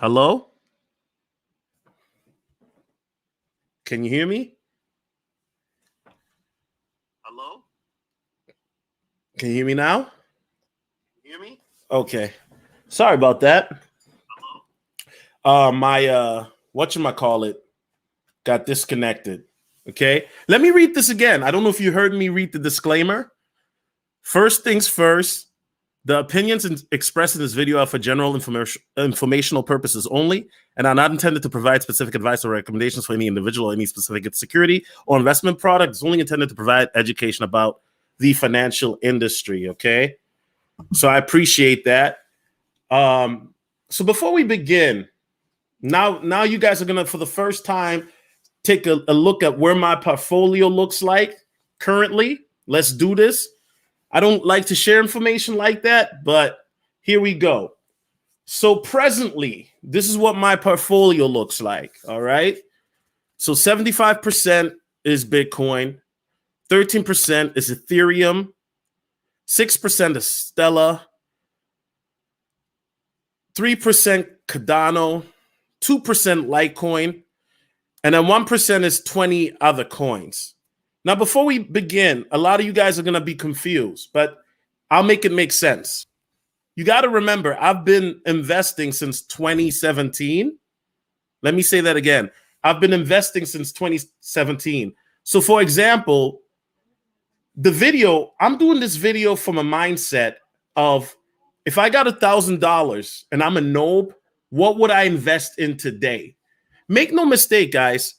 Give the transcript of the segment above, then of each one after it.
Hello? Can you hear me? Hello? Can you hear me now? Hear me? Okay. Sorry about that. My whatchamacallit got disconnected. Okay. Let me read this again. I don't know if you heard me read the disclaimer. First things first, the opinions expressed in this video are for general informational purposes only and are not intended to provide specific advice or recommendations for any individual, any specific security or investment product. It's only intended to provide education about the financial industry. Okay. So I appreciate that. So before we begin, now you guys are gonna, for the first time, take a look at where my portfolio looks like currently. Let's do this. I don't like to share information like that, but here we go. So presently, this is what my portfolio looks like. All right. So 75% is Bitcoin, 13% is Ethereum, 6% is Stellar, 3% Cardano, 2% Litecoin, and then 1% is 20 other coins. Now, before we begin, a lot of you guys are going to be confused, but I'll make it make sense. You got to remember, I've been investing since 2017. Let me say that again. I've been investing since 2017. So, for example, I'm doing this video from a mindset of, if I got $1,000 and I'm a noob, what would I invest in today? Make no mistake, guys.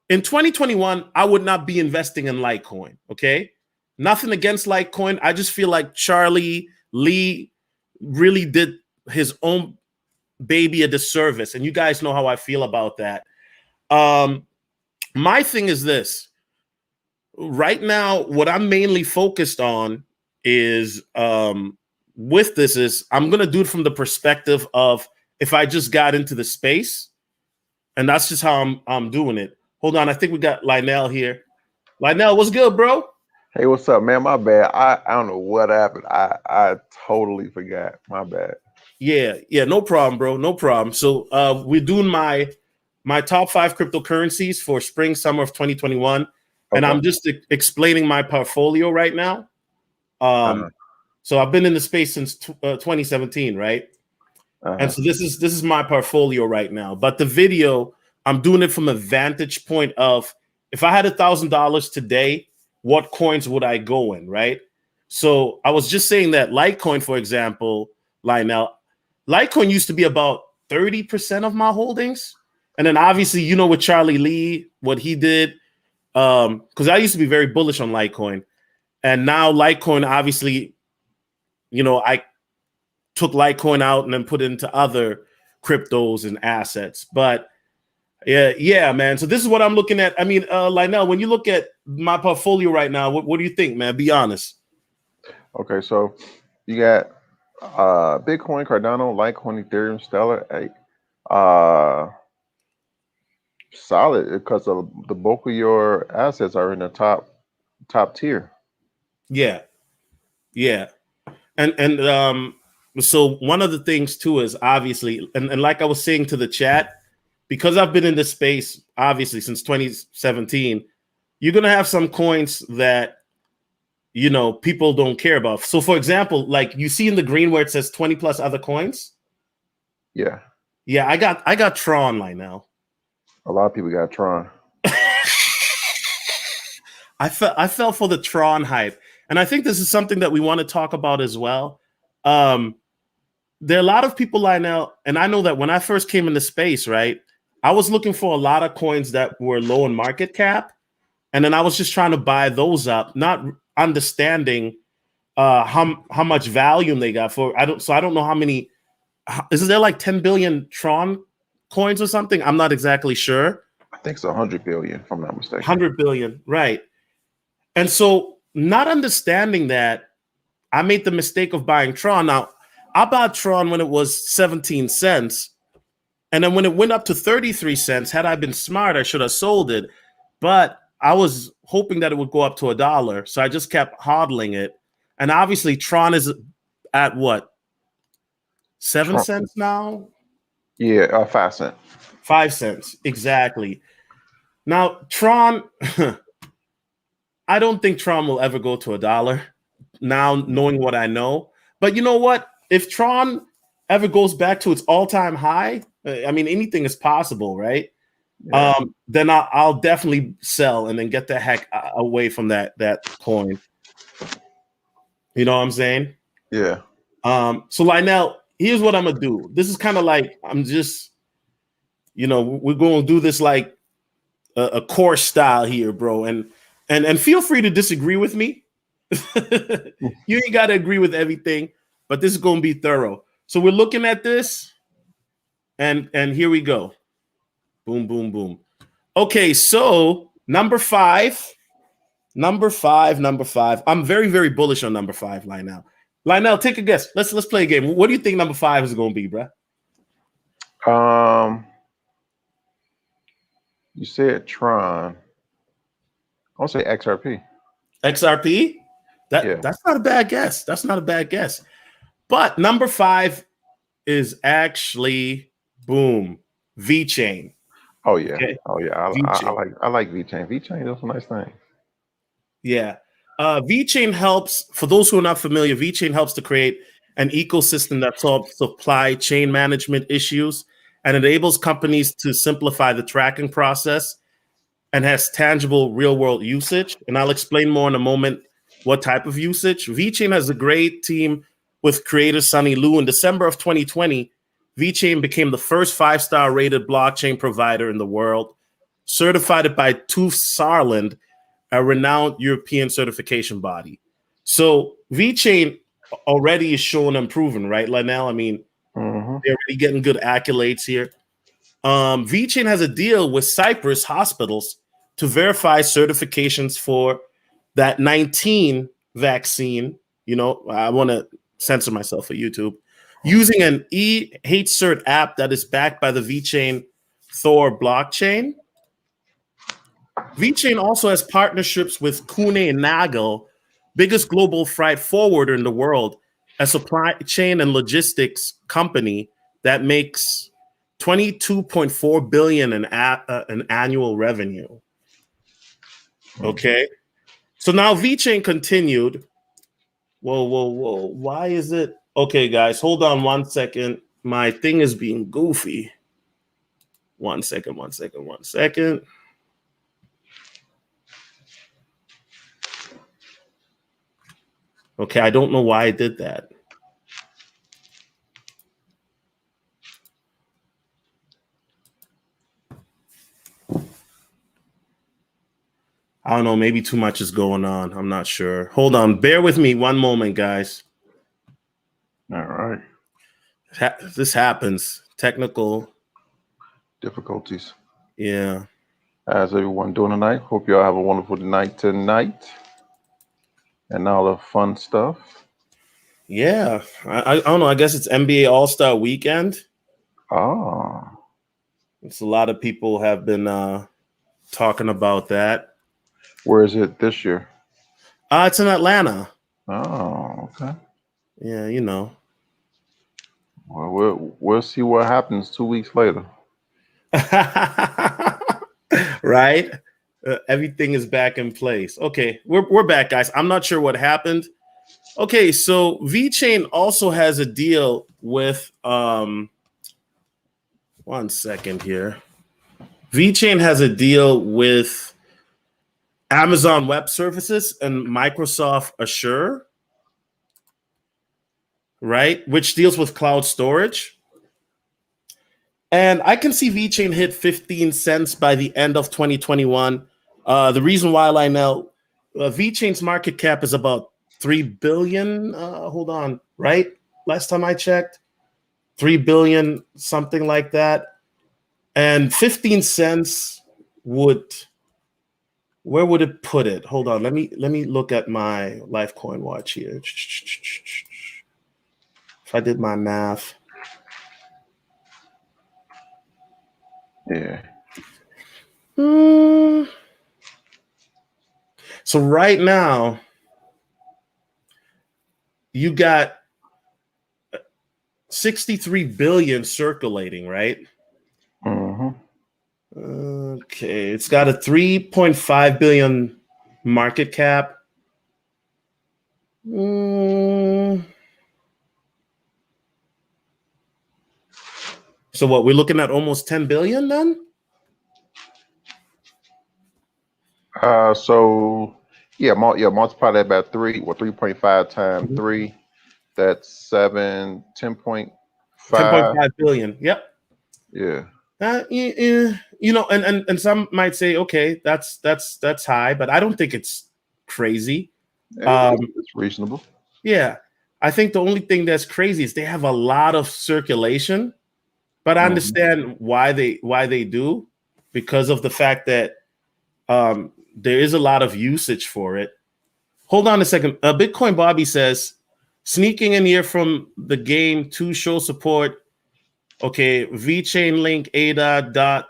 In 2021, I would not be investing in Litecoin, okay? Nothing against Litecoin. I just feel like Charlie Lee really did his own baby a disservice, and you guys know how I feel about that. My thing is this. Right now, what I'm mainly focused on is, with this is, I'm going to do it from the perspective of if I just got into the space, and that's just how I'm doing it. Hold on, I think we got Lionel here. Lionel, what's good, bro? Hey, what's up, man? My bad. I don't know what happened. I totally forgot. My bad. Yeah, no problem, bro. No problem. So we're doing my top 5 cryptocurrencies for spring, summer of 2021. Okay. And I'm just explaining my portfolio right now. So I've been in the space since 2017, right? And so this is my portfolio right now. But the video, I'm doing it from a vantage point of, if I had $1,000 today, what coins would I go in, right? So I was just saying that Litecoin, for example, Lionel, Litecoin used to be about 30% of my holdings. And then obviously, you know, with Charlie Lee, what he did, because I used to be very bullish on Litecoin. And now Litecoin, obviously, you know, I took Litecoin out and then put it into other cryptos and assets. But yeah, man. So this is what I'm looking at. I mean, Lionel, when you look at my portfolio right now, what do you think, man? Be honest. Okay, so you got Bitcoin, Cardano, Litecoin, Ethereum, Stellar. Solid, because of the bulk of your assets are in the top tier. Yeah. And so one of the things too is obviously, and like I was saying to the chat, because I've been in this space obviously since 2017, you're gonna have some coins that, you know, people don't care about. So for example, like you see in the green where it says 20 plus other coins. Yeah, I got Tron right now. A lot of people got Tron. I fell for the Tron hype. And I think this is something that we want to talk about as well. There are a lot of people, Lionel, and I know that when I first came into space, right, I was looking for a lot of coins that were low in market cap. And then I was just trying to buy those up, not understanding how much volume they got for. I don't know how many. Is there like 10 billion Tron coins or something? I'm not exactly sure. I think it's 100 billion, if I'm not mistaken. 100 billion, right. And so not understanding that, I made the mistake of buying Tron. Now, I bought Tron when it was 17 cents. And then when it went up to 33 cents, had I been smart, I should have sold it. But I was hoping that it would go up to $1. So I just kept hodling it. And obviously Tron is at what? 7 cents now? Yeah, 5 cent. 5 cents, exactly. Now, Tron, I don't think Tron will ever go to $1. Now, knowing what I know, but you know what? If Tron ever goes back to its all-time high, I mean, anything is possible, right? Yeah. Then I'll definitely sell and then get the heck away from that coin. You know what I'm saying? Yeah. So Lionel, here's what I'm gonna do. This is kind of like I'm just, we're gonna do this like a course style here, bro. And feel free to disagree with me. You ain't gotta agree with everything, but this is gonna be thorough. So we're looking at this, and here we go. Boom, boom, boom. Okay, so number five. I'm very, very bullish on number 5, Lionel. Lionel, take a guess. Let's play a game. What do you think number 5 is going to be, bro? You said Tron. I'll say XRP. XRP? Yeah. That's not a bad guess. That's not a bad guess. But number 5 is actually boom, VeChain. Oh yeah. Okay. Oh yeah. I like VeChain. VeChain does a nice thing. Yeah. VeChain helps, for those who are not familiar, VeChain helps to create an ecosystem that solves supply chain management issues and enables companies to simplify the tracking process and has tangible real world usage. And I'll explain more in a moment what type of usage. VeChain has a great team with creator Sunny Liu. In December of 2020, VeChain became the first 5-star rated blockchain provider in the world, certified by TÜV Saarland, a renowned European certification body. So VeChain already is showing improving, right, Lionel? I mean, they're already getting good accolades here. VeChain has a deal with Cyprus hospitals to verify certifications for that 19 vaccine. I want to censor myself for YouTube. Using an eHCert app that is backed by the VeChain Thor blockchain. VeChain also has partnerships with Kuehne and Nagel, biggest global freight forwarder in the world, a supply chain and logistics company that makes 22.4 billion in annual revenue. Okay, so now VeChain Continued. Whoa! Why is it? Okay, guys, hold on 1 second. My thing is being goofy. 1 second. Okay, I don't know why I did that. I don't know. Maybe too much is going on. I'm not sure. Hold on. Bear with me 1 moment, guys. All right. This happens. Technical difficulties. Yeah. How's everyone doing tonight? Hope y'all have a wonderful night tonight. And all the fun stuff. Yeah. I don't know. I guess it's NBA All-Star Weekend. Oh. It's a lot of people have been talking about that. Where is it this year? It's in Atlanta. Oh, okay. Yeah, Well, we'll see what happens 2 weeks later. Right? Everything is back in place. Okay, we're back, guys. I'm not sure what happened. Okay, so VeChain also has a deal with 1 second here. VeChain has a deal with Amazon Web Services and Microsoft Azure, right? Which deals with cloud storage. And I can see VeChain hit 15 cents by the end of 2021. The reason why I know VeChain's market cap is about 3 billion. Hold on, right? Last time I checked, 3 billion, something like that. And 15 cents would, where would it put it? Hold on, let me look at my Lifecoin watch here. If I did my math. Yeah. So right now, you got 63 billion circulating, right? Mm-hmm. Okay, it's got a 3.5 billion market cap. So what, we're looking at almost 10 billion then? So yeah, multiply that by 3.5 times 3. That's 10.5. 10.5 billion. Yep. Yeah. You know, and some might say, okay, that's high, but I don't think it's crazy. It's reasonable. Yeah, I think the only thing that's crazy is they have a lot of circulation, but I understand why they do, because of the fact that there is a lot of usage for it. Hold on a second. Bitcoin Bobby says, sneaking in here from the game to show support. Okay, VeChain Link, ADA, Dot,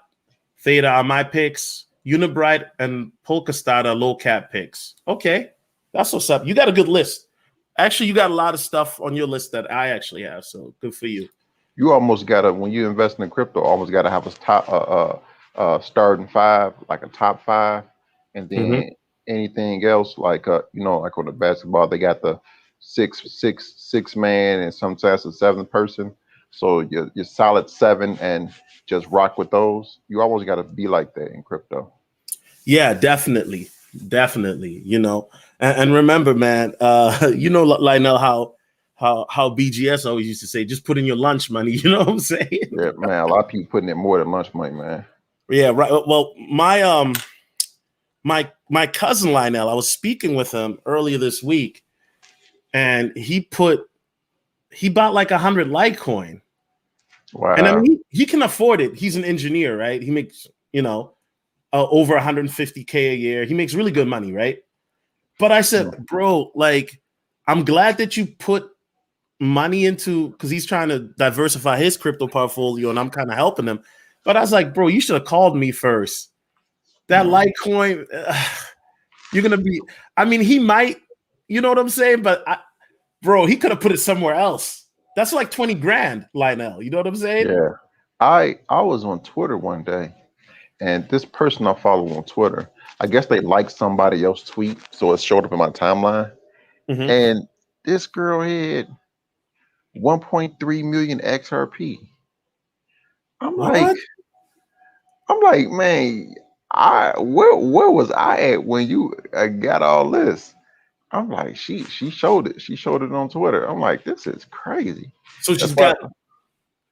Theta are my picks. Unibright and Polkastat are low cap picks. Okay, that's what's up. You got a good list. Actually, you got a lot of stuff on your list that I actually have, so good for you. You almost gotta, when you invest in crypto, almost gotta have a top starting 5, like a top 5, and then anything else, like you know, like on the basketball, they got the six man, and sometimes a 7 person. So you're solid 7 and just rock with those. You almost gotta be like that in crypto. Yeah, definitely. You know, and remember, man, you know, Lionel, how BGS always used to say, just put in your lunch money. You know what I'm saying? Yeah, man. A lot of people putting in more than lunch money, man. Yeah, right. Well, my cousin Lionel, I was speaking with him earlier this week, and he bought like 100 Litecoin. Wow. And I mean, he can afford it. He's an engineer, right? He makes, you know, over 150K a year. He makes really good money, right? But I said, bro, like, I'm glad that you put money into, because he's trying to diversify his crypto portfolio, and I'm kind of helping him. But I was like, bro, you should have called me first. That Litecoin, you're gonna be. I mean, he might, you know what I'm saying? But bro, he could have put it somewhere else. That's like 20 grand, Lionel. You know what I'm saying? Yeah. I was on Twitter one day, and this person I follow on Twitter, I guess they liked somebody else's tweet, so it showed up in my timeline. And this girl had 1.3 million XRP. I'm like, man, where was I at when you got all this? I'm like, she showed it. She showed it on Twitter. I'm like, this is crazy. So she's got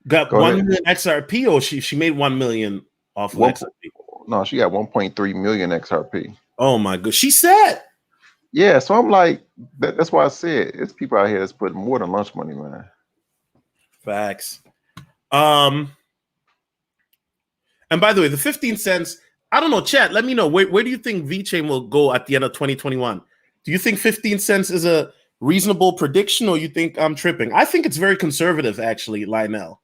1 million XRP, or she made 1 million off of XRP. No, she got 1.3 million XRP. Oh my god, she said. Yeah, so I'm like, that's why I said it's people out here that's putting more than lunch money, man. Facts. And by the way, the 15 cents, I don't know, chat, let me know, where do you think VeChain will go at the end of 2021? Do you think 15 cents is a reasonable prediction, or you think I'm tripping? I think it's very conservative, actually, Lionel.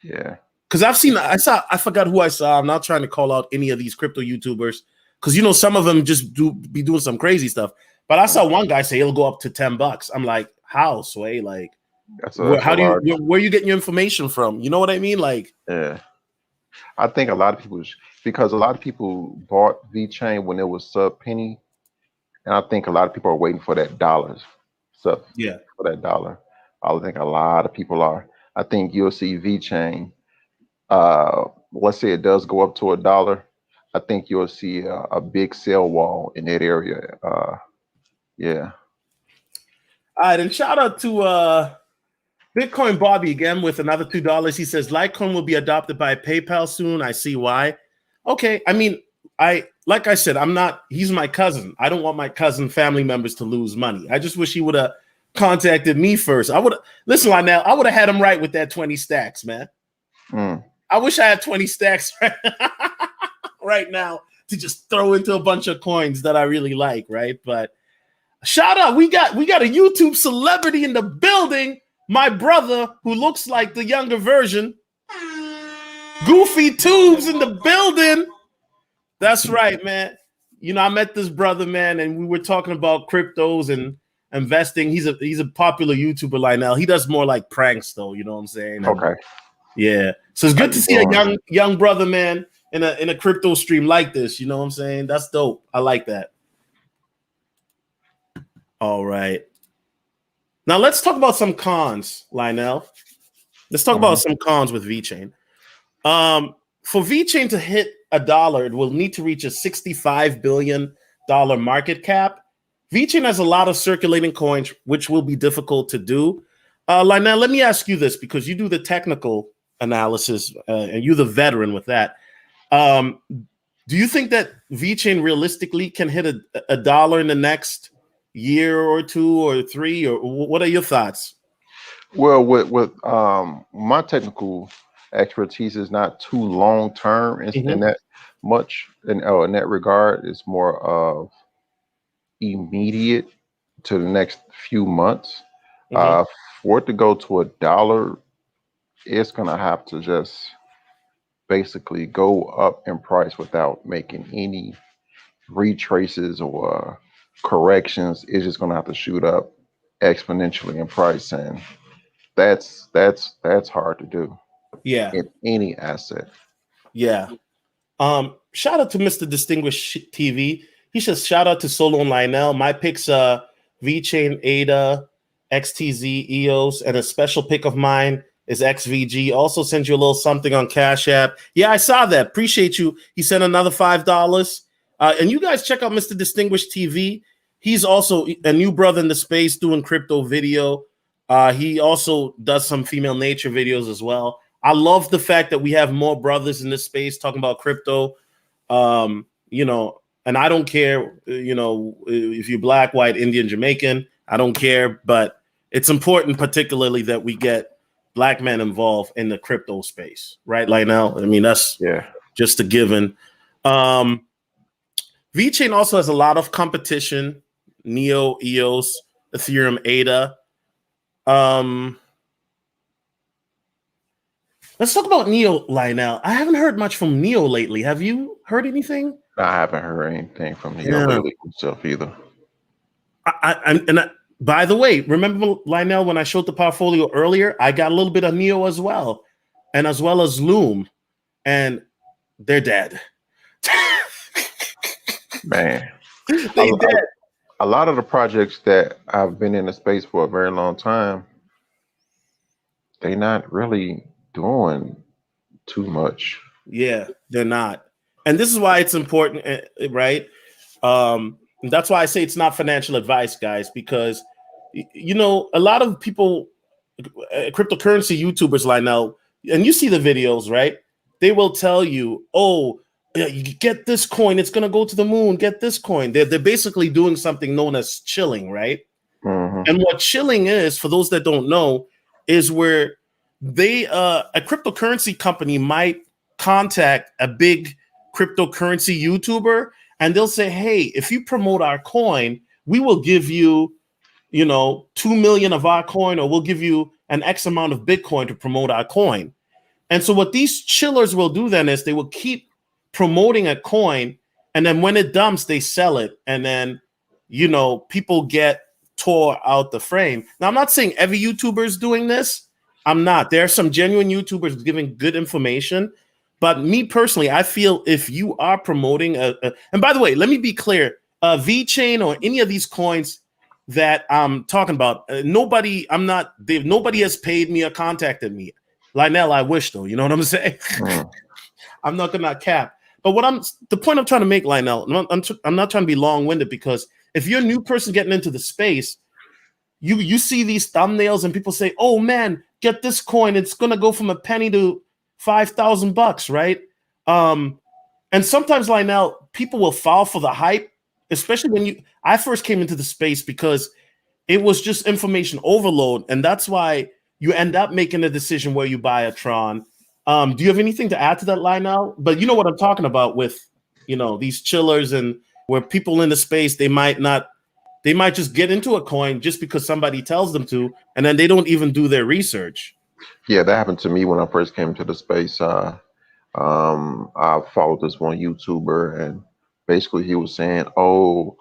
Yeah. Because I forgot who I saw. I'm not trying to call out any of these crypto YouTubers, because, you know, some of them just be doing some crazy stuff. But I saw one guy say it'll go up to $10. I'm like, how, Sway? Like, where are you getting your information from? You know what I mean? Like, yeah. I think a lot of people, because a lot of people bought VeChain when it was sub penny, and I think a lot of people are waiting for that dollar. For that dollar. I think a lot of people are. I think you'll see VeChain. Let's say it does go up to $1. I think you'll see a big sell wall in that area. Yeah. All right, and shout out to Bitcoin Bobby again with another $2. He says Litecoin will be adopted by PayPal soon. I see why. Okay, I mean, like I said, he's my cousin. I don't want my cousin family members to lose money. I just wish he would have contacted me first. I would listen, Lionel, I would have had him right with that 20 stacks, man. I wish I had 20 stacks right now to just throw into a bunch of coins that I really like, right? But shout out, we got a YouTube celebrity in the building. My brother, who looks like the younger version, Goofy Tubes in the building. That's right, man. You know, I met this brother, man, and we were talking about cryptos, and investing. He's a popular YouTuber, Lionel. He does more like pranks, though. You know what I'm saying? And, Okay. yeah. So it's good to see a young brother, man, in a crypto stream like this. You know what I'm saying? That's dope. I like that. All right. Now let's talk about some cons, Lionel. Let's talk about some cons with VeChain. For VeChain to hit $1, it will need to reach a $65 billion market cap. VeChain has a lot of circulating coins, which will be difficult to do. Lionel, let me ask you this, because you do the technical analysis and you're the veteran with that. Do you think that VeChain realistically can hit $1 in the next year or 2 or 3, or what are your thoughts? Well, with my technical expertise is not too long term in that much in that regard. It's more of immediate to the next few months. For it to go to $1, it's gonna have to just basically go up in price without making any retraces or corrections. It's just gonna have to shoot up exponentially in price, and that's hard to do. Yeah. In any asset. Yeah. Shout out to Mr. Distinguished TV. He says shout out to Solo and Lionel. My picks VeChain, ADA, XTZ, EOS, and a special pick of mine is XVG. Also sent you a little something on Cash App. Yeah, I saw that. Appreciate you. He sent another $5. And you guys check out Mr. Distinguished TV. He's also a new brother in the space doing crypto video. He also does some female nature videos as well. I love the fact that we have more brothers in this space talking about crypto. You know, and I don't care, you know, if you're black, white, Indian, Jamaican, I don't care, but it's important particularly that we get black men involved in the crypto space, right? Like now, I mean, that's just a given. VeChain also has a lot of competition, Neo, EOS, Ethereum, ADA. Let's talk about Neo, Lionel. I haven't heard much from Neo lately. Have you heard anything? I haven't heard anything from Neo lately himself either. By the way, remember, Lionel, when I showed the portfolio earlier, I got a little bit of Neo as well, and as well as Loom, and they're dead. Man, a lot of the projects that I've been in the space for a very long time, they're not really doing too much. Yeah, they're not. And this is why it's important, right? That's why I say it's not financial advice, guys, because, you know, a lot of people, cryptocurrency YouTubers, Lionel, and you see the videos, right? They will tell you, oh, you get this coin, it's going to go to the moon, get this coin. They're basically doing something known as chilling, right? And what chilling is, for those that don't know, is where they a cryptocurrency company might contact a big cryptocurrency YouTuber, and they'll say, hey, if you promote our coin, we will give you, you know, 2 million of our coin, or we'll give you an X amount of Bitcoin to promote our coin. And so what these chillers will do then is they will keep promoting a coin, and then when it dumps, they sell it, and then, you know, people get tore out the frame. Now, I'm not saying every YouTuber is doing this. I'm not. There are some genuine YouTubers giving good information, but me personally, I feel if you are promoting and by the way, let me be clear, VeChain or any of these coins that I'm talking about, nobody has paid me or contacted me. Lionel, I wish though, you know what I'm saying? I'm not gonna cap. But the point I'm trying to make, Lionel, I'm not trying to be long-winded, because if you're a new person getting into the space, you see these thumbnails and people say, oh man, get this coin, it's gonna go from a penny to $5,000, right? And sometimes, Lionel, people will fall for the hype, especially when I first came into the space, because it was just information overload, and that's why you end up making a decision where you buy a Tron. Do you have anything to add to that, Lionel? But you know what I'm talking about with, you know, these chillers, and where people in the space, they might just get into a coin just because somebody tells them to, and then they don't even do their research. Yeah, that happened to me when I first came to the space. I followed this one YouTuber, and basically he was saying, oh,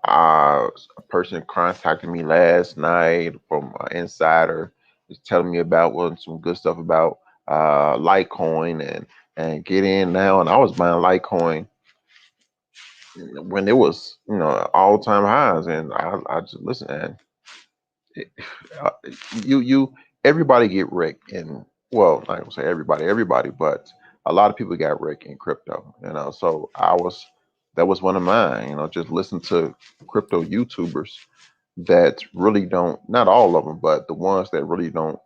A person contacted me last night from an insider, is telling me about some good stuff about Litecoin and get in now. And I was buying Litecoin when it was all-time highs, and I just listen, and uh, you everybody get wrecked in, well, I don't say everybody, but a lot of people got wrecked in crypto, so that was one of mine, just listen to crypto YouTubers that really don't, not all of them, but the ones that really don't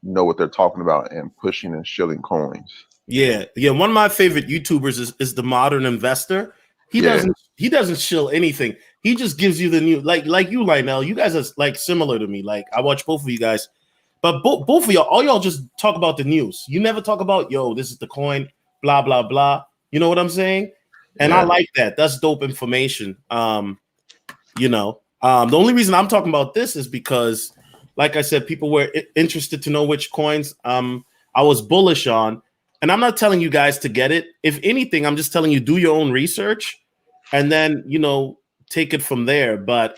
know what they're talking about and pushing and shilling coins. Yeah. One of my favorite YouTubers is the Modern Investor. He doesn't shill anything. He just gives you the new, like you, Lionel. You guys are like similar to me. Like I watch both of you guys, but both of y'all, all y'all just talk about the news. You never talk about, this is the coin, blah blah blah. You know what I'm saying? And I like that. That's dope information. The only reason I'm talking about this is because, like I said, people were interested to know which coins I was bullish on. And I'm not telling you guys to get it. If anything, I'm just telling you, do your own research and then, take it from there. But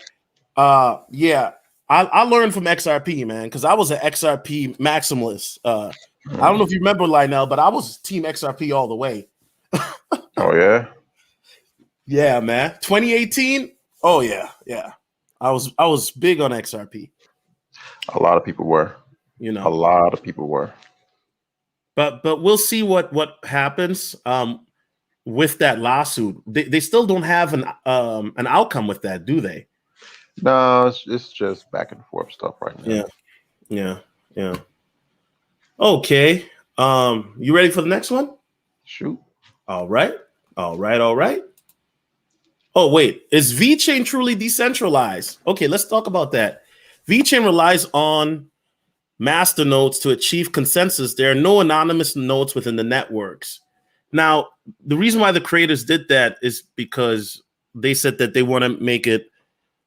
I learned from XRP, man, because I was an XRP maximalist. I don't know if you remember, Lionel, but I was team XRP all the way. Oh, yeah? Yeah, man. 2018? Oh, yeah. I was big on XRP. A lot of people were. A lot of people were. But we'll see what happens with that lawsuit. They still don't have an outcome with that, do they? No, it's just back and forth stuff right now. Yeah. Okay. You ready for the next one? Shoot. All right. Oh, wait. Is VeChain truly decentralized? Okay, let's talk about that. VeChain relies on master nodes to achieve consensus. There are no anonymous nodes within the networks. Now, the reason why the creators did that is because they said that they want to make it,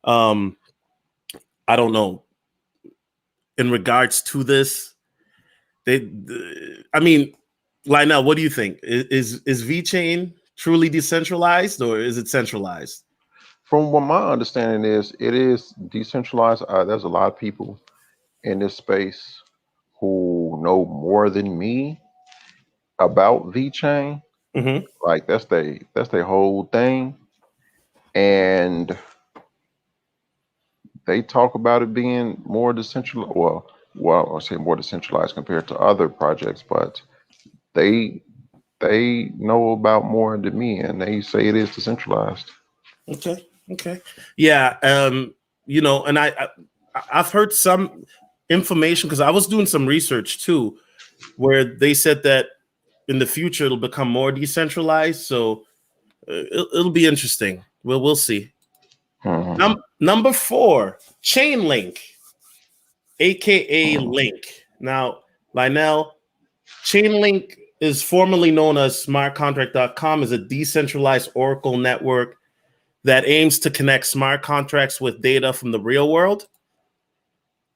I don't know, in regards to this. Lionel, what do you think? Is VeChain truly decentralized or is it centralized? From what my understanding is, it is decentralized. There's a lot of people in this space who know more than me about VeChain. Mm-hmm. Like that's their whole thing, and they talk about it being more decentralized. Well, I say more decentralized compared to other projects, but they know about more than me, and they say it is decentralized. Okay. Yeah. And I've heard some information because I was doing some research too, where they said that in the future it'll become more decentralized. So it'll be interesting. We'll see. Mm-hmm. Number 4, Chainlink, aka Link. Now, Lionel, Chainlink is formerly known as smartcontract.com, is a decentralized Oracle network that aims to connect smart contracts with data from the real world.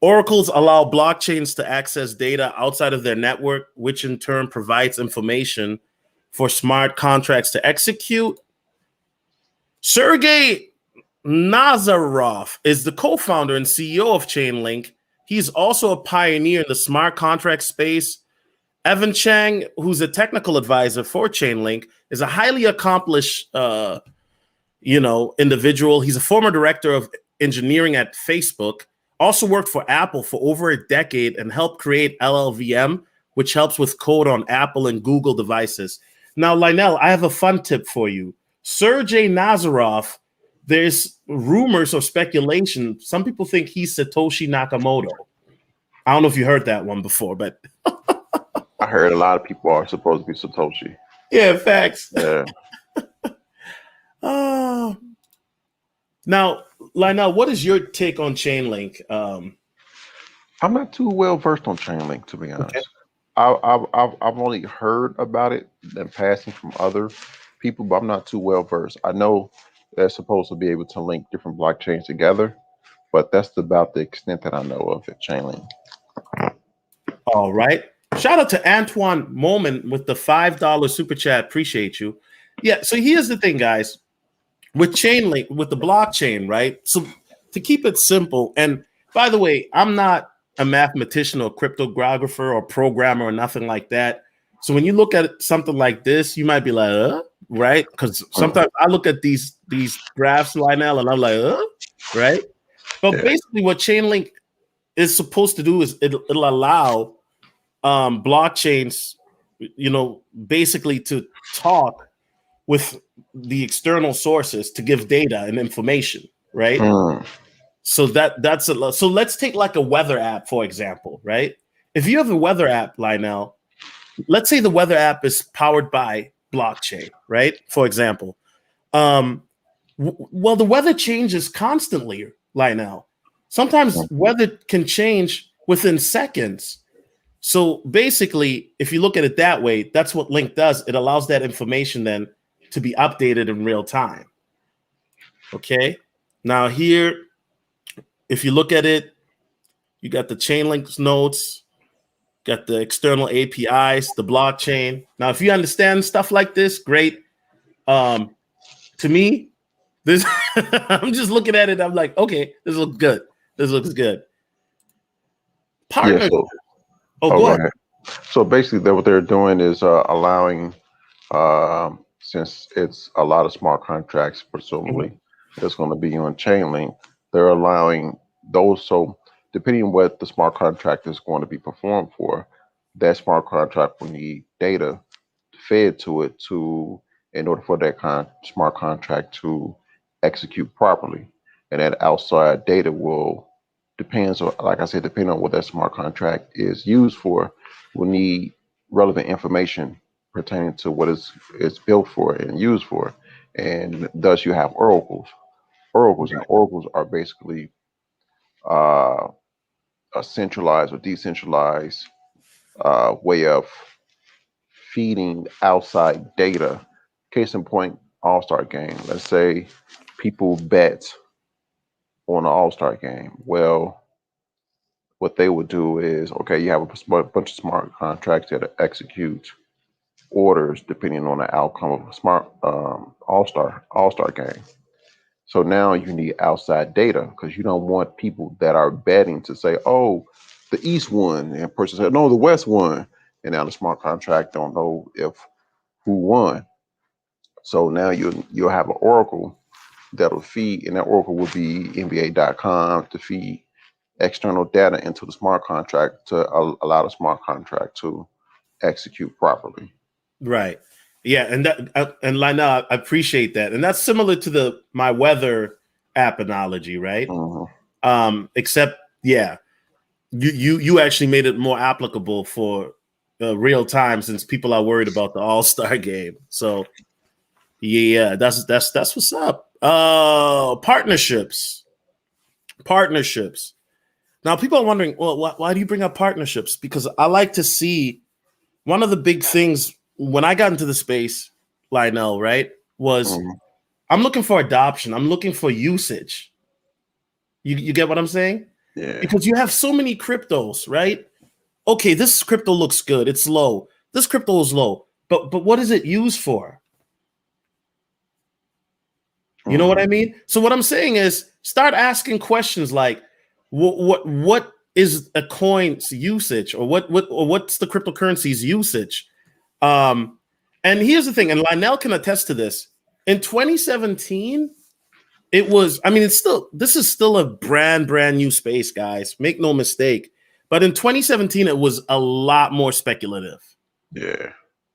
Oracles allow blockchains to access data outside of their network, which in turn provides information for smart contracts to execute. Sergey Nazarov is the co-founder and CEO of Chainlink. He's also a pioneer in the smart contract space. Evan Chang, who's a technical advisor for Chainlink, is a highly accomplished individual. He's a former director of engineering at Facebook, also worked for Apple for over a decade and helped create LLVM, which helps with code on Apple and Google devices. Now, Lionel, I have a fun tip for you. Sergey Nazarov, there's rumors or speculation. Some people think he's Satoshi Nakamoto. I don't know if you heard that one before, but I heard a lot of people are supposed to be Satoshi. Yeah, facts. Yeah. Now, Lionel, what is your take on Chainlink? I'm not too well versed on Chainlink, to be honest. Okay. I've only heard about it in passing from other people, but I'm not too well versed. I know they're supposed to be able to link different blockchains together, but that's about the extent that I know of it, Chainlink. All right. Shout out to Antoine Moment with the $5 super chat. Appreciate you. Yeah. So here's the thing, guys. with Chainlink, with the blockchain, right? So to keep it simple, and by the way, I'm not a mathematician or cryptographer or programmer or nothing like that. So when you look at something like this, you might be like, right? Because sometimes I look at these graphs, Lionel, and I'm like, right? But basically, what Chainlink is supposed to do is it'll allow blockchains, basically to talk with the external sources to give data and information, right? So that's a lot. So let's take like a weather app, for example, right? If you have a weather app, Lionel, let's say the weather app is powered by blockchain, right? For example, well, the weather changes constantly, Lionel. Sometimes weather can change within seconds. So basically, if you look at it that way, that's what Link does. It allows that information then to be updated in real time. Okay. Now here, if you look at it, you got the Chainlink nodes, got the external APIs, the blockchain. Now, if you understand stuff like this, great. To me, this I'm just looking at it. I'm like, okay, this looks good. This looks good. Partner. Go ahead. So basically, what they're doing is allowing, since it's a lot of smart contracts, presumably that's going to be on Chainlink, they're allowing those. So depending on what the smart contract is going to be performed for, that smart contract will need data fed to it in order for that smart contract to execute properly. And that outside data depending on what that smart contract is used for, will need relevant information pertaining to what it's built for and used for. And thus you have oracles. And oracles are basically a centralized or decentralized way of feeding outside data. Case in point, All-Star game. Let's say people bet on an All-Star game. Well, what they would do is, okay, you have a bunch of smart contracts that execute orders depending on the outcome of a smart all-star game. So now you need outside data because you don't want people that are betting to say, oh, the East won, and a person said, no, the West won, and now the smart contract don't know who won. So now you'll have an oracle that'll feed, and that oracle will be NBA.com to feed external data into the smart contract to allow the smart contract to execute properly. Right. Yeah, and Lionel, I appreciate that, and that's similar to my weather app analogy, right? Except, yeah, you actually made it more applicable for real time since people are worried about the All-Star game. So, yeah, that's what's up. Partnerships. Now, people are wondering, well, why do you bring up partnerships? Because I like to see one of the big things when I got into the space, Lionel, right, was I'm looking for adoption. I'm looking for usage. You get what I'm saying? Yeah. Because you have so many cryptos, right? Okay, this crypto looks good. It's low. This crypto is low. But what is it used for? You know what I mean? So what I'm saying is start asking questions like, what is a coin's usage, or what's the cryptocurrency's usage? And here's the thing, and Lionel can attest to this. In 2017, it was, I mean, this is still a brand new space, guys. Make no mistake. But in 2017, it was a lot more speculative. Yeah.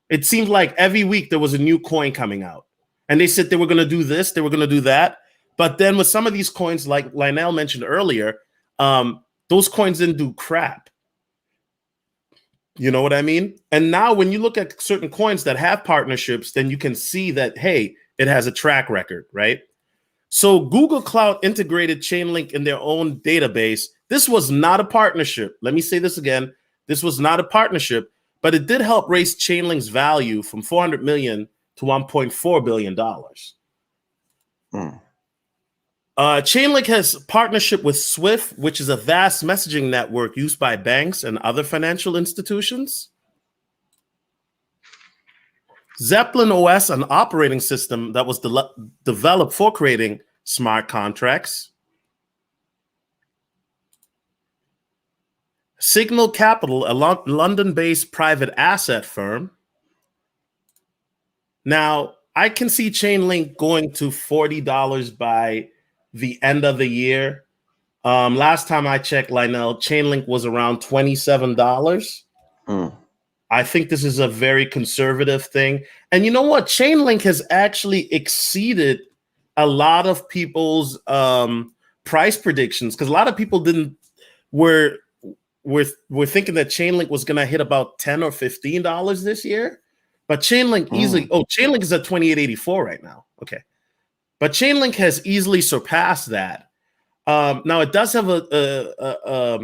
It seemed like every week there was a new coin coming out. And they said they were going to do this, they were going to do that. But then with some of these coins, like Lionel mentioned earlier, those coins didn't do crap. You know what I mean? And now when you look at certain coins that have partnerships, then you can see that, hey, it has a track record, right? So Google Cloud integrated Chainlink in their own database. This was not a partnership. Let me say this again. This was not a partnership, but it did help raise Chainlink's value from $400 million to $1.4 billion. Chainlink has partnership with Swift, which is a vast messaging network used by banks and other financial institutions. Zeppelin OS, an operating system that was developed for creating smart contracts. Signal Capital, a London-based private asset firm. Now, I can see Chainlink going to $40 by the end of the year. Last time I checked, Lionel, Chainlink was around $27. I think this is a very conservative thing. And you know what? Chainlink has actually exceeded a lot of people's price predictions, because a lot of people were thinking that Chainlink was going to hit about $10 or $15 this year. But Chainlink Chainlink is at 28.84 right now. Okay. But Chainlink has easily surpassed that. Now it does have a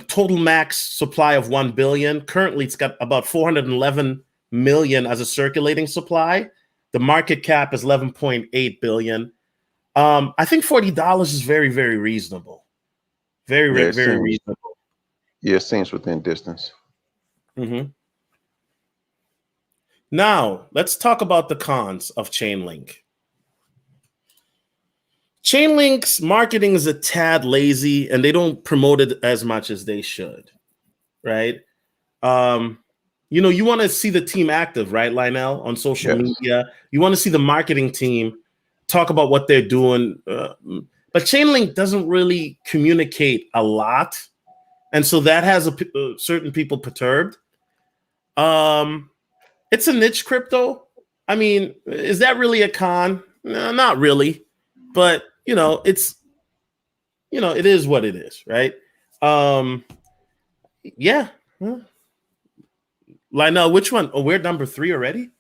total max supply of 1 billion. Currently, it's got about 411 million as a circulating supply. The market cap is 11.8 billion. I think $40 is very, very reasonable. Very reasonable. Yeah, it seems within distance. Mm-hmm. Now, let's talk about the cons of Chainlink. Chainlink's marketing is a tad lazy, and they don't promote it as much as they should, right? You want to see the team active, right, Lionel, on social media. You want to see the marketing team talk about what they're doing. But Chainlink doesn't really communicate a lot, and so that has certain people perturbed. It's a niche crypto. I mean, is that really a con? No, not really. But, it is what it is, right? Yeah. Lionel, which one? Oh, we're at number 3 already?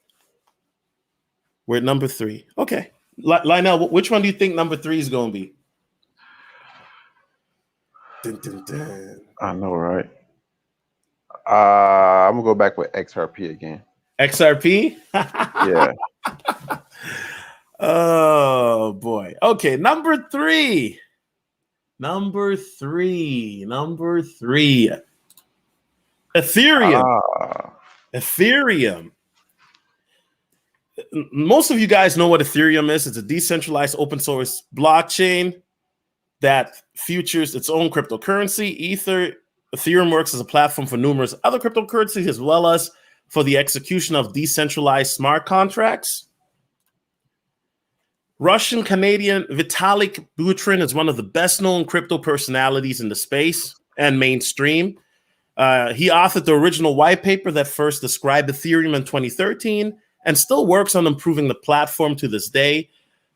We're at number 3. Okay. Lionel, which one do you think number 3 is going to be? Dun, dun, dun. I know, right? I'm going to go back with XRP again. XRP? Yeah. Oh, boy. Okay, number 3. Ethereum. Ethereum. Most of you guys know what Ethereum is. It's a decentralized open source blockchain that features its own cryptocurrency, Ether. Ethereum works as a platform for numerous other cryptocurrencies, as well as for the execution of decentralized smart contracts. Russian-Canadian Vitalik Buterin is one of the best-known crypto personalities in the space and mainstream. He authored the original white paper that first described Ethereum in 2013 and still works on improving the platform to this day.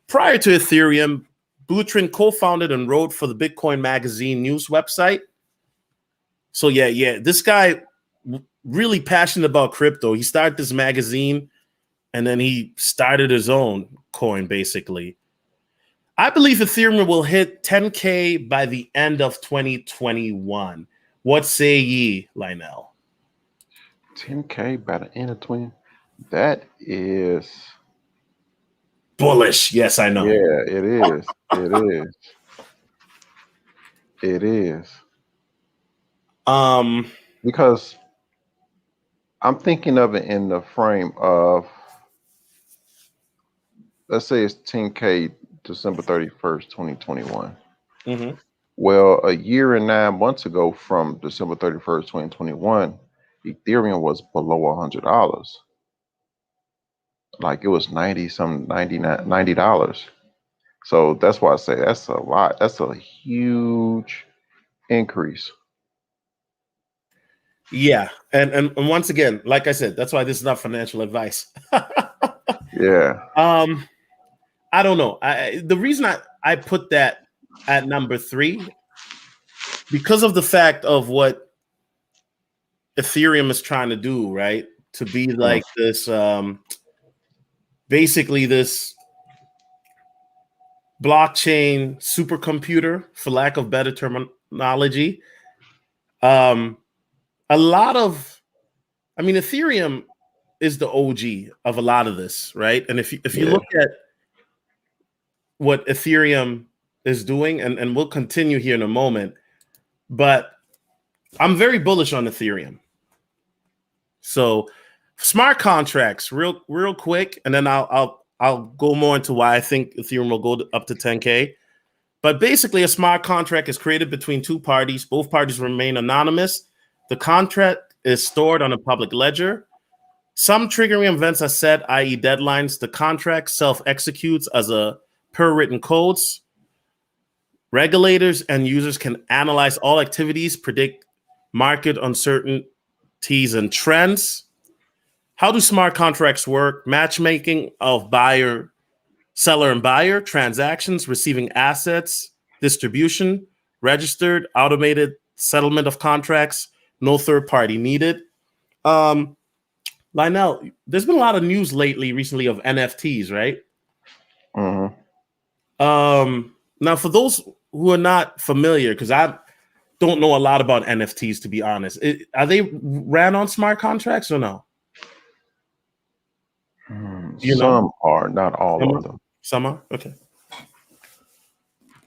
Prior to Ethereum, Buterin co-founded and wrote for the Bitcoin Magazine news website. So yeah, this guy really passionate about crypto. He started this magazine, and then he started his own coin, basically. I believe Ethereum will hit 10K by the end of 2021. What say ye, Lionel? 10K by the end of 20. That is bullish. Yes, I know. Yeah, it is. It is. Because I'm thinking of it in the frame of, let's say it's 10K December 31st, 2021. Mm-hmm. Well, a year and 9 months ago from December 31st, 2021, Ethereum was below $100. Like it was $90. So that's why I say that's a lot. That's a huge increase. Yeah. And once again, like I said, that's why this is not financial advice. Yeah. I don't know. The reason I put that at number 3, because of the fact of what Ethereum is trying to do, right? To be like this, basically this blockchain supercomputer, for lack of better terminology. Ethereum is the OG of a lot of this, right? And if you look at what Ethereum is doing, and we'll continue here in a moment, but I'm very bullish on Ethereum. So Smart contracts, real quick, and then I'll go more into why I think Ethereum will go up to 10K. But basically, a smart contract is created between two parties. Both parties remain anonymous. The contract is stored on a public ledger. Some triggering events are set, i.e. deadlines. The contract self-executes as a per written codes. Regulators and users can analyze all activities, predict market uncertainties and trends. How do smart contracts work? Matchmaking of seller and buyer, transactions, receiving assets, distribution, registered, automated settlement of contracts, no third party needed. Lionel, there's been a lot of news recently of NFTs, right? Mm-hmm. Now, for those who are not familiar, because I don't know a lot about NFTs, to be honest, are they ran on smart contracts or no? Some are, not all of them. Some are? Okay.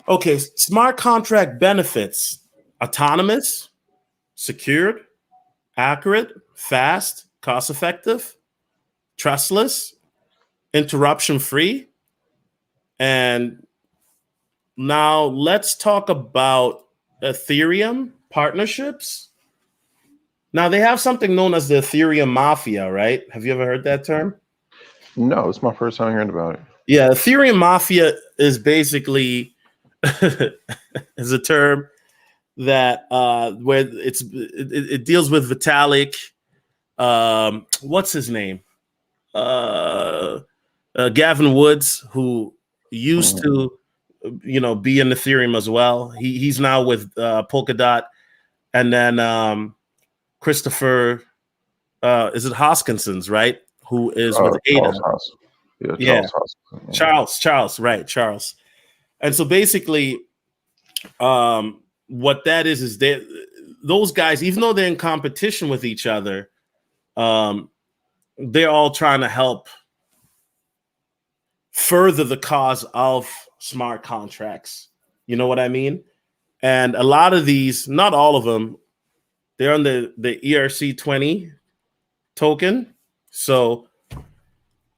Okay, smart contract benefits: autonomous, secured, accurate, fast, cost-effective, trustless, interruption-free. And now let's talk about Ethereum partnerships. Now they have something known as the Ethereum Mafia, right? Have you ever heard that term? No, it's my first time hearing about it. Yeah, Ethereum Mafia is basically is a term that where it deals with Vitalik. What's his name? Gavin Woods, who used to, be in Ethereum as well. He's now with Polkadot, and then Christopher, is it Hoskinson's, right? Who is with Ada? Charles, right? Charles. And so basically, what that is those guys, even though they're in competition with each other, they're all trying to help further the cause of smart contracts. You know what I mean? And a lot of these, not all of them, they're on the ERC20 token. So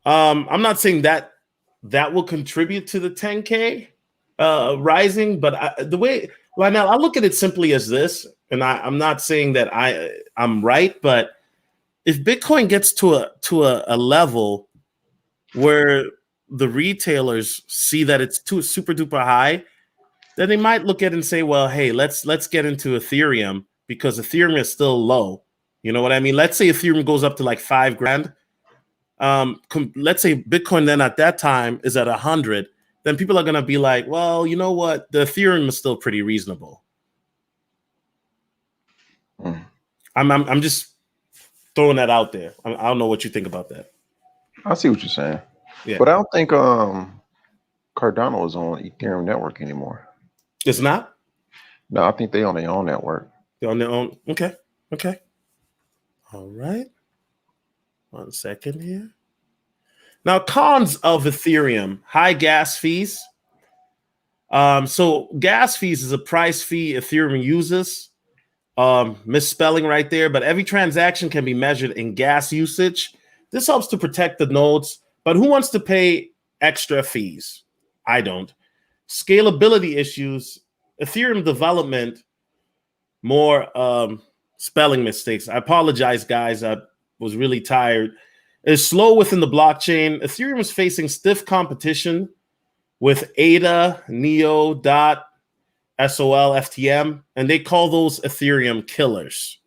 I'm not saying that will contribute to the 10K rising, but the way, Lionel, I look at it simply as this, and I'm not saying that I'm right, but if Bitcoin gets to a level where the retailers see that it's too super duper high, then they might look at it and say, well, hey, let's get into Ethereum, because Ethereum is still low. You know what I mean? Let's say Ethereum goes up to like $5,000. Let's say Bitcoin then at that time is at 100. Then people are gonna be like, well, you know what? The Ethereum is still pretty reasonable. I'm just throwing that out there. I don't know what you think about that. I see what you're saying. Yeah. But I don't think Cardano is on Ethereum network anymore. It's not? No, I think they on their own network. They're on their own. Okay. All right. 1 second here. Now, cons of Ethereum: high gas fees. So gas fees is a price fee Ethereum uses. Misspelling right there, but every transaction can be measured in gas usage. This helps to protect the nodes, but who wants to pay extra fees? I don't. Scalability issues. Ethereum development, more spelling mistakes. I apologize, guys. I was really tired. Is slow within the blockchain. Ethereum is facing stiff competition with ADA, Neo, DOT, SOL, FTM, and they call those Ethereum killers.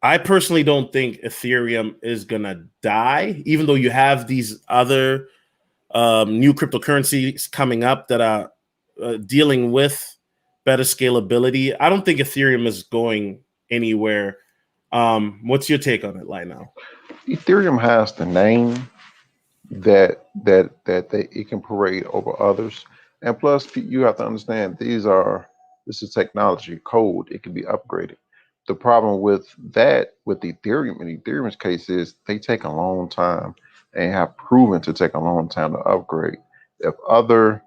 I personally don't think Ethereum is gonna die, even though you have these other new cryptocurrencies coming up that are dealing with better scalability. I don't think Ethereum is going anywhere. What's your take on it, Lionel? Ethereum has the name that it can parade over others, and plus you have to understand this is technology code. It can be upgraded. The problem with Ethereum, in Ethereum's case, is they take a long time and have proven to take a long time to upgrade. If other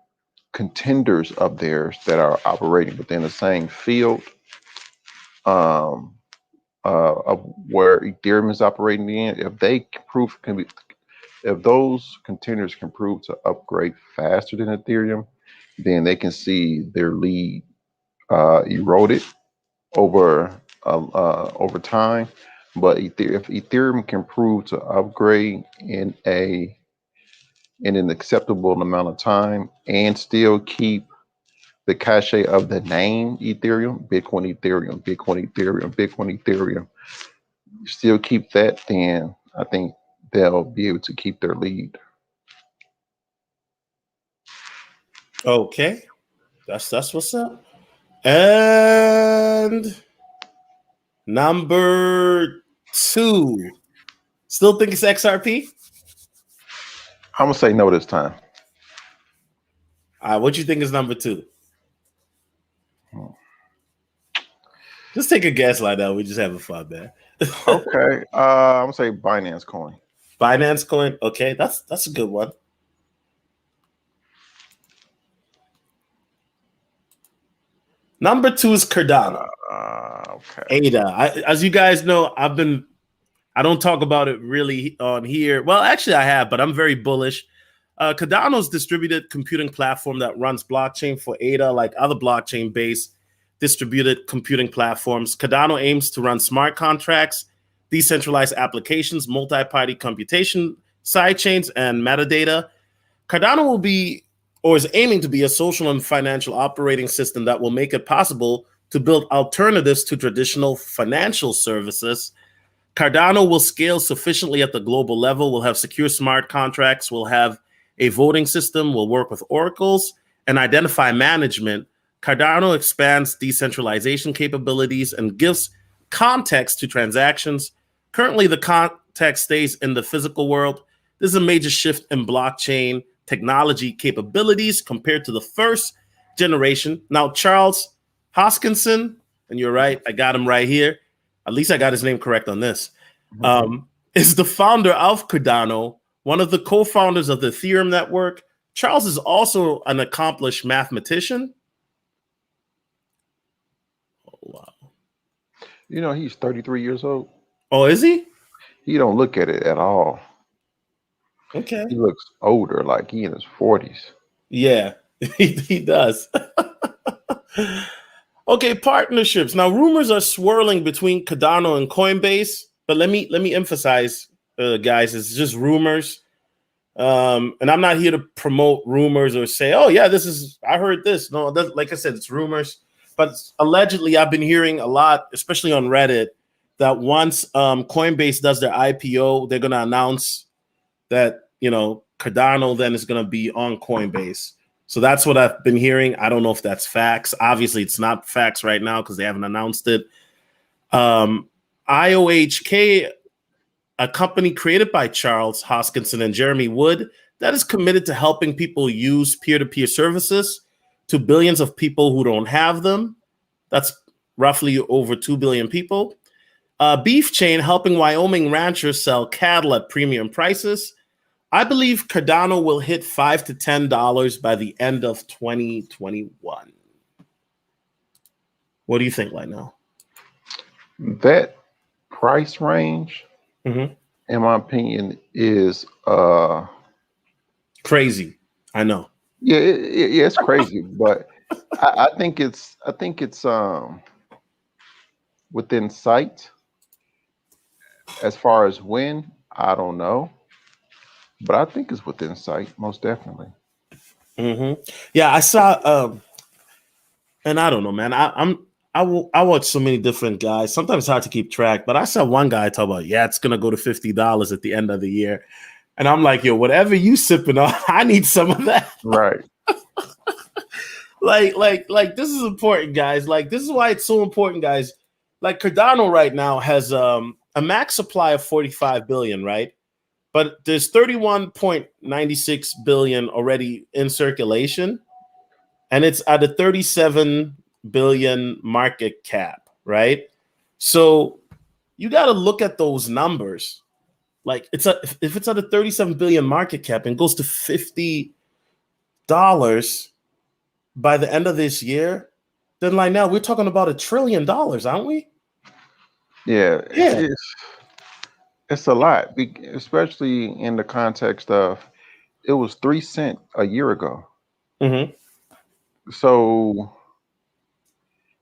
contenders of theirs that are operating within the same field of where Ethereum is operating in, if they if those containers can prove to upgrade faster than Ethereum, then they can see their lead eroded over time. But if Ethereum can prove to upgrade in an acceptable amount of time and still keep the cachet of the name Ethereum, Bitcoin Ethereum, Bitcoin Ethereum, Bitcoin Ethereum, still keep that, then I think they'll be able to keep their lead. Okay, that's what's up. And number 2, still think it's XRP? I'm gonna say no this time. All right, what you think is number 2? Just take a guess like that. We're just having fun, man. Okay, I'm gonna say Binance Coin. Binance Coin. Okay, that's a good one. Number 2 is Cardano. Okay. ADA. As you guys know, I don't talk about it really on here. Well, actually, I have, but I'm very bullish. Cardano's distributed computing platform that runs blockchain for ADA, like other blockchain-based distributed computing platforms. Cardano aims to run smart contracts, decentralized applications, multi-party computation, sidechains, and metadata. Cardano will be, or is aiming to be, a social and financial operating system that will make it possible to build alternatives to traditional financial services. Cardano will scale sufficiently at the global level, will have secure smart contracts, will have a voting system, will work with oracles, and identify management. Cardano expands decentralization capabilities and gives context to transactions. Currently, the context stays in the physical world. This is a major shift in blockchain technology capabilities compared to the first generation. Now, Charles Hoskinson, and you're right, I got him right here. At least I got his name correct on this, is the founder of Cardano, one of the co-founders of the Ethereum network. Charles is also an accomplished mathematician. Oh, wow. You know, he's 33 years old. Oh, is he? He don't look at it at all. Okay. He looks older, like he in his 40s. Yeah, he does. Okay, partnerships. Now, rumors are swirling between Cardano and Coinbase, but let me emphasize, guys, it's just rumors. And I'm not here to promote rumors or say, oh yeah, I heard this. No, like I said, it's rumors. But allegedly, I've been hearing a lot, especially on Reddit, that once Coinbase does their IPO, they're gonna announce that, Cardano then is gonna be on Coinbase. So that's what I've been hearing. I don't know if that's facts. Obviously, it's not facts right now because they haven't announced it. IOHK, a company created by Charles Hoskinson and Jeremy Wood that is committed to helping people use peer-to-peer services to billions of people who don't have them. That's roughly over 2 billion people. VeChain, helping Wyoming ranchers sell cattle at premium prices. I believe Cardano will hit $5 to $10 by the end of 2021. What do you think right now? That price range, in my opinion, is crazy. I know. Yeah, it's crazy, but I think it's within sight. As far as when, I don't know, but I think it's within sight, most definitely. Yeah, I saw, and I don't know, man. I watch so many different guys. Sometimes it's hard to keep track, but I saw one guy talk about, it's gonna go to $50 at the end of the year, and I'm like, yo, whatever you sipping on, I need some of that. Right. like this is important, guys. Like, this is why it's so important, guys. Like, Cardano right now has a max supply of 45 billion, right? But there's 31.96 billion already in circulation, and it's at a 37 billion market cap, right? So you got to look at those numbers. Like, if it's at a 37 billion market cap and goes to $50 by the end of this year, then like now we're talking about $1 trillion, aren't we? Yeah, Yeah. it's a lot, especially in the context of it was 3 cents a year ago. Mm-hmm. So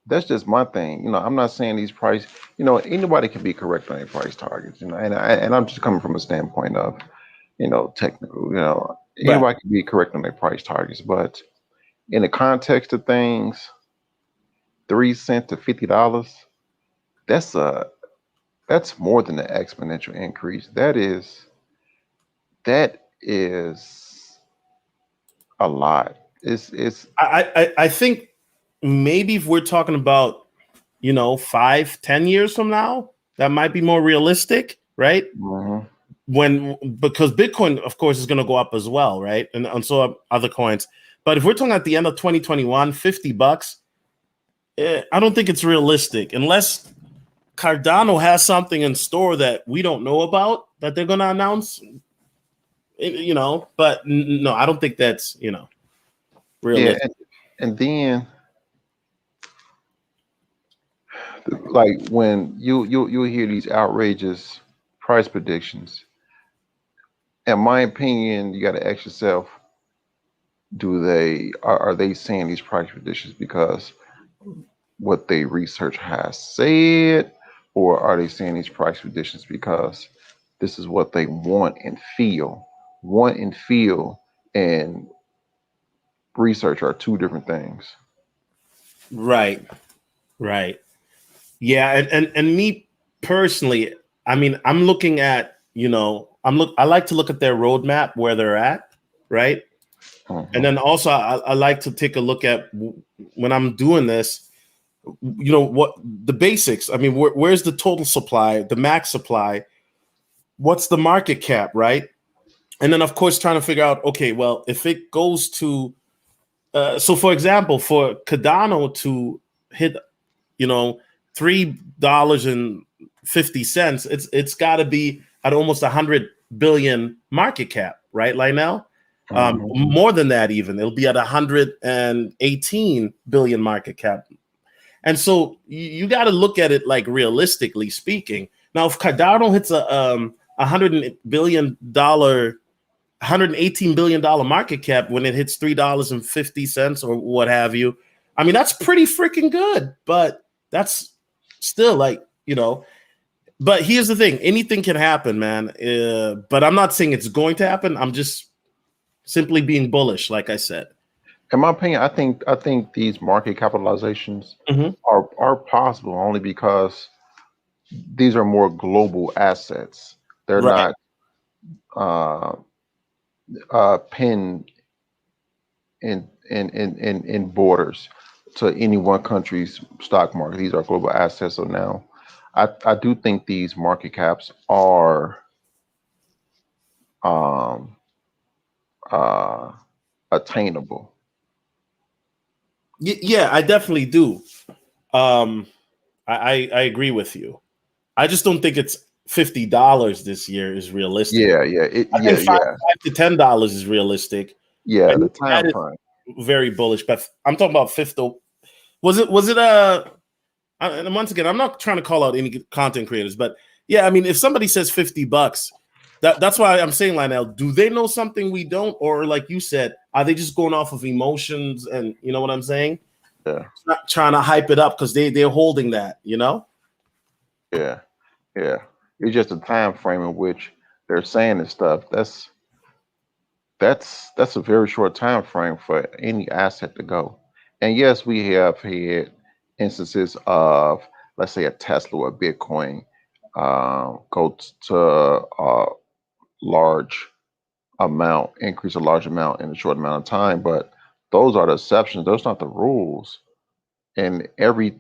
that's just my thing. I'm not saying these price. Anybody can be correct on their price targets. And I'm just coming from a standpoint of technical. Right. Anybody can be correct on their price targets, but in the context of things, 3 cents to $50. That's a that's more than an exponential increase. That is a lot. It's I think maybe if we're talking about 5-10 years from now, that might be more realistic, right? mhm. Because Bitcoin, of course, is going to go up as well, right? And so are other coins. But if we're talking at the end of 2021, $50, I don't think it's realistic unless Cardano has something in store that we don't know about that they're going to announce. But no, I don't think that's Yeah, realistic. and then like when you hear these outrageous price predictions, in my opinion, you got to ask yourself, are they saying these price predictions because what they research has said, or are they saying these price predictions because this is what they want and feel? Want and feel and research are two different things. Right. Right. Yeah, and me personally, I mean, I'm looking at, I like to look at their roadmap where they're at, right? And Mhm. then also I like to take a look at when I'm doing this, what the basics. I mean, where's the total supply, the max supply? What's the market cap, right? And then of course trying to figure out, okay, well, if it goes to so for example, for Cardano to hit $3.50, it's got to be at almost 100 billion market cap, right, Lionel? Mhm. More than that, even it'll be at 118 billion market cap. And so you got to look at it like realistically speaking. Now, if Cardano hits a $118 billion market cap when it hits $3.50 or what have you, I mean, that's pretty freaking good. But that's still but here's the thing: anything can happen, man. But I'm not saying it's going to happen. I'm just simply being bullish, like I said. In my opinion, I think these market capitalizations Mm-hmm. are possible only because these are more global assets. They're Right. not uh, pinned in borders to any one country's stock market. These are global assets. So now, I do think these market caps are um, uh, attainable. Yeah, I definitely do. Um, I agree with you. I just don't think it's $50 this year is realistic. Yeah, I think five, yeah, $5 to $10 is realistic, yeah. and The time that is frame. very bullish. But I'm talking about fifth. Was it and once again, I'm not trying to call out any content creators, but yeah, I mean, if somebody says $50, that's why I'm saying, Lionel, do they know something we don't, or like you said, are they just going off of emotions? And you know what I'm saying? Yeah, Not trying to hype it up because they're holding that, yeah, yeah. It's just a time frame in which they're saying this stuff. That's a very short time frame for any asset to go. And yes, we have had instances of, let's say, a Tesla or Bitcoin go to a large increase a large amount in a short amount of time. But those are the exceptions. Those are not the rules. And every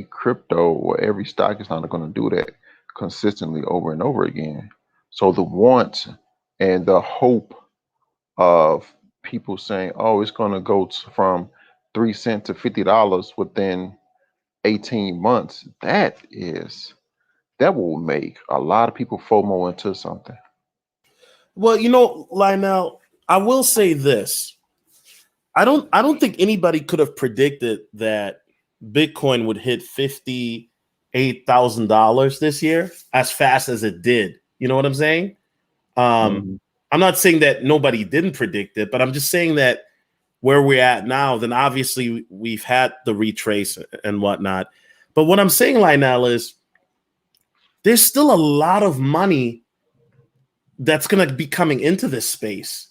crypto or every stock is not going to do that consistently over and over again. So the want and the hope of people saying, "Oh, it's going to go from 3 cents to $50 within 18 months," that will make a lot of people FOMO into something. Well, Lionel, I will say this. I don't think anybody could have predicted that Bitcoin would hit 50 $8,000 this year as fast as it did. You know what I'm saying? I'm not saying that nobody didn't predict it, but I'm just saying that where we're at now, then obviously we've had the retrace and whatnot. But what I'm saying, Lionel, is there's still a lot of money that's going to be coming into this space.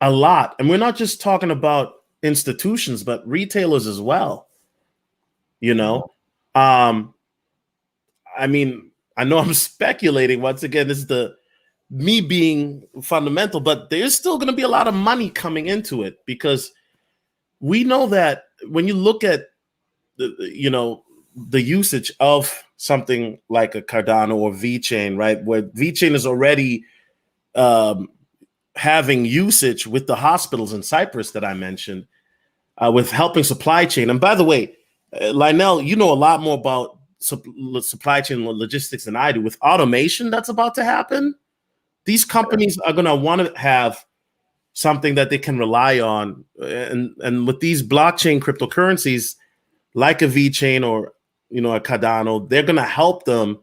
A lot. And we're not just talking about institutions, but retailers as well. You know, I mean, I know I'm speculating. Once again, this is me being fundamental, but there's still going to be a lot of money coming into it, because we know that when you look at the usage of something like a Cardano or VeChain, right, where VeChain is already having usage with the hospitals in Cyprus that I mentioned, with helping supply chain. And by the way, Lionel, you know a lot more about supply chain logistics than I do. With automation that's about to happen, these companies are going to want to have something that they can rely on. And with these blockchain cryptocurrencies, like a VeChain or a Cardano, they're going to help them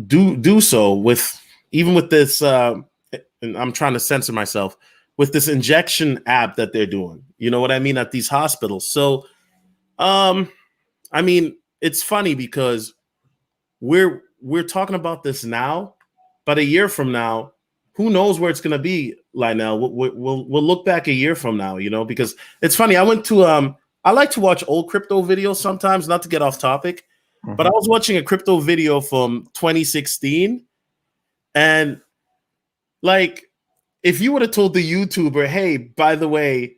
do so with this. And I'm trying to censor myself, with this injection app that they're doing. You know what I mean? At these hospitals. So, I mean, it's funny because we're talking about this now, but a year from now, who knows where it's going to be, Lionel? We'll look back a year from now, because it's funny. I went to I like to watch old crypto videos sometimes, not to get off topic, but I was watching a crypto video from 2016, and like, if you would have told the YouTuber, hey, by the way,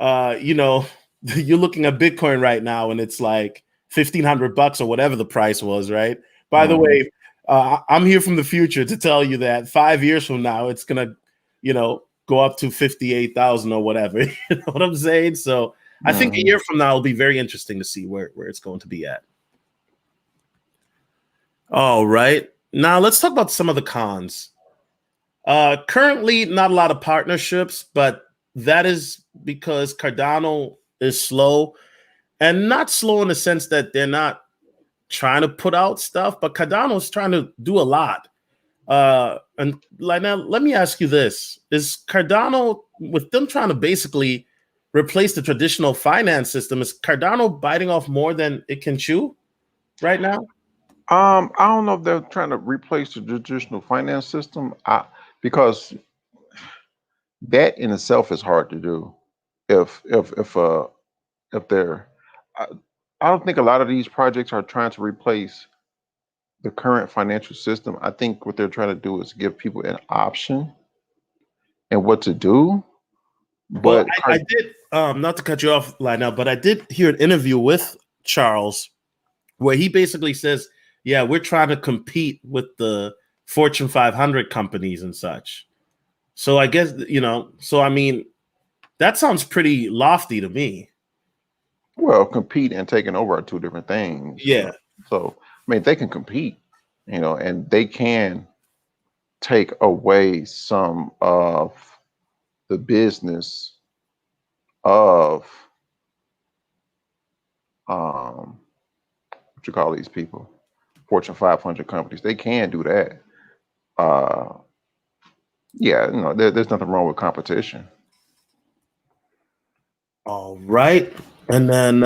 you're looking at Bitcoin right now and it's like $1,500 or whatever the price was, right? By the way, I'm here from the future to tell you that 5 years from now, it's going to, go up to 58,000 or whatever. You know what I'm saying? So I think a year from now, it'll be very interesting to see where it's going to be at. All right. Now let's talk about some of the cons. Currently, not a lot of partnerships, but that is because Cardano is slow, and not slow in the sense that they're not trying to put out stuff, but Cardano is trying to do a lot. And Lionel, let me ask you this. Is Cardano, with them trying to basically replace the traditional finance system, is Cardano biting off more than it can chew right now? I don't know if they're trying to replace the traditional finance system, because that in itself is hard to do. If they're, I don't think a lot of these projects are trying to replace the current financial system. I think what they're trying to do is give people an option and what to do. But I did, not to cut you off, Lionel, but I did hear an interview with Charles where he basically says, yeah, we're trying to compete with the Fortune 500 companies and such. So I guess, I mean, that sounds pretty lofty to me. Well, compete and taking over are two different things. Yeah. So, I mean, they can compete, and they can take away some of the business of, what you call these people? Fortune 500 companies. They can do that. Yeah, there's nothing wrong with competition. All right. And then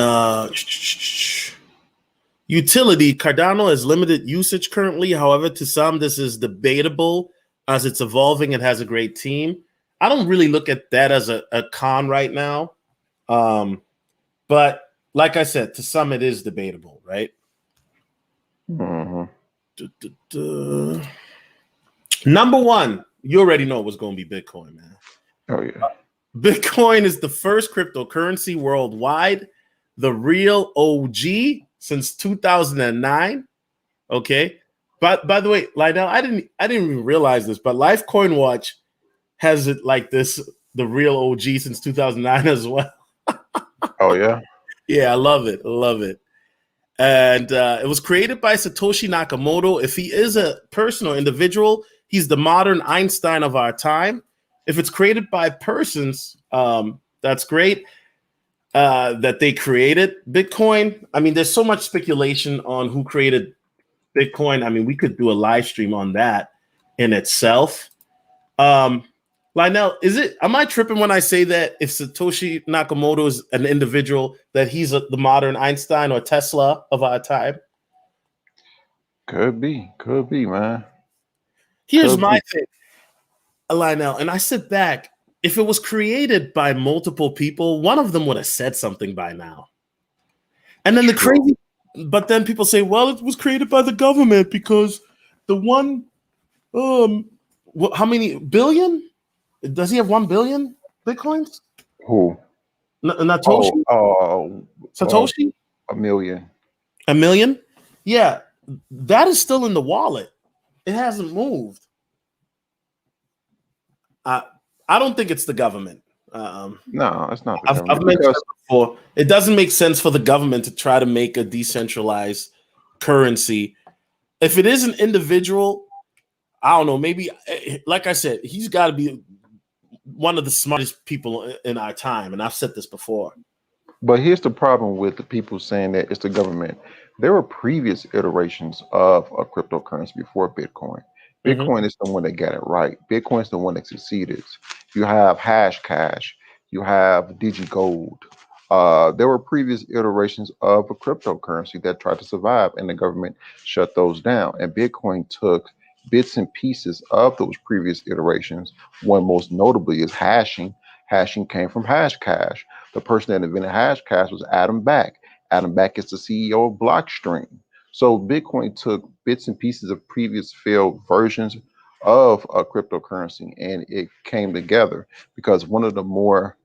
utility, Cardano has limited usage currently. However, to some, this is debatable as it's evolving and has a great team. I don't really look at that as a con right now. But like I said, to some, it is debatable, right? Number one, you already know what's going to be Bitcoin, man. Oh, yeah. Bitcoin is the first cryptocurrency worldwide, the real OG since 2009. Okay. But by the way, Lionel, I didn't even realize this, but Lifecoin Watch has it like this, the real OG since 2009 as well. Oh, yeah. Yeah, I love it. I love it. And it was created by Satoshi Nakamoto. If he is a person or individual, he's the modern Einstein of our time. If it's created by persons, that's great. that they created Bitcoin. I mean, there's so much speculation on who created Bitcoin. I mean, we could do a live stream on that in itself. Lionel, am I tripping when I say that if Satoshi Nakamoto is an individual, that he's the modern Einstein or Tesla of our time? Could be, man. Here's my thing, Lionel, and I sit back. If it was created by multiple people, one of them would have said something by now. And then but then people say, well, it was created by the government because the one, how many billion? Does he have 1 billion Bitcoins? Who? Satoshi? Satoshi? 1 million. 1 million? Yeah, that is still in the wallet. It hasn't moved. I don't think it's the government. No, it's not the government. I've mentioned it before. It doesn't make sense for the government to try to make a decentralized currency. If it is an individual, I don't know, maybe, like I said, he's got to be one of the smartest people in our time. And I've said this before. But here's the problem with the people saying that it's the government. There were previous iterations of a cryptocurrency before Bitcoin. Bitcoin is the one that got it right. Bitcoin is the one that succeeded. You have hash cash. You have DigiGold. There were previous iterations of a cryptocurrency that tried to survive, and the government shut those down. And Bitcoin took bits and pieces of those previous iterations. One most notably is hashing. Hashing came from Hashcash. The person that invented Hashcash was Adam Back. Adam Back is the CEO of Blockstream. So Bitcoin took bits and pieces of previous failed versions of a cryptocurrency, and it came together because one of the more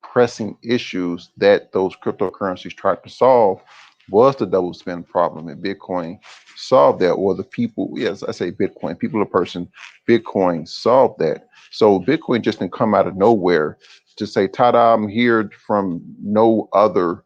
pressing issues that those cryptocurrencies tried to solve was the double spend problem, and Bitcoin solved that. Or the people, yes, I say Bitcoin, people or person, Bitcoin solved that. So Bitcoin just didn't come out of nowhere to say, "Ta-da! I'm here," from no other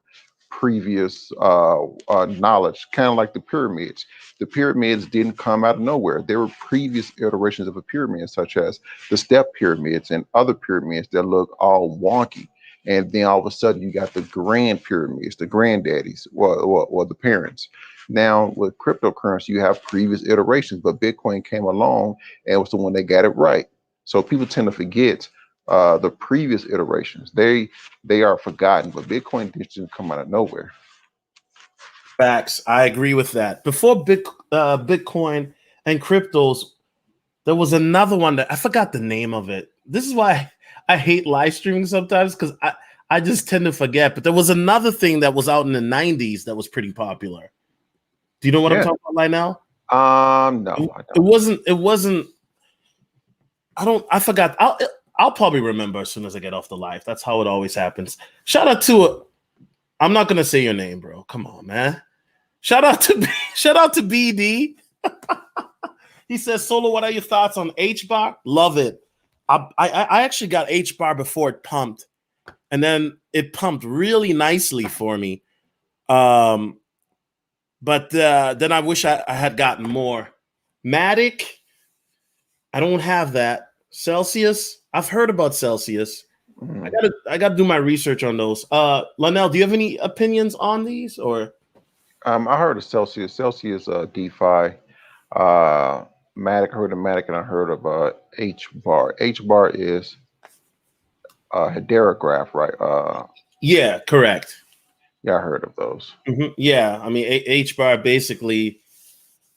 previous knowledge. Kind of like the pyramids. The pyramids didn't come out of nowhere. There were previous iterations of a pyramid, such as the step pyramids and other pyramids that look all wonky. And then all of a sudden you got the grand pyramids, the granddaddies, or the parents. Now with cryptocurrency, you have previous iterations, but Bitcoin came along and was the one that got it right. So people tend to forget the previous iterations. They are forgotten, but Bitcoin didn't come out of nowhere. Facts. I agree with that. Before Bitcoin and cryptos, there was another one that I forgot the name of it. This is why I hate live streaming sometimes, because I just tend to forget. But there was another thing that was out in the 90s that was pretty popular. Do you know what I'm talking about right now? No, I don't. It wasn't. I forgot. I'll probably remember as soon as I get off the live. That's how it always happens. Shout out to I'm not gonna say your name, bro. Come on, man. Shout out to BD. He says, Solo, what are your thoughts on H-bar? Love it. I actually got H-bar before it pumped, and then it pumped really nicely for me. But then I wish I had gotten more. Matic, I don't have that. Celsius, I've heard about Celsius. I gotta do my research on those. Lionel, do you have any opinions on these? Or I heard of Celsius. Celsius DeFi. Matic, I heard of Matic, and I heard of H-bar. H-bar is Hedera graph, right? Yeah, correct. Yeah, I heard of those. Yeah, I mean H-bar basically,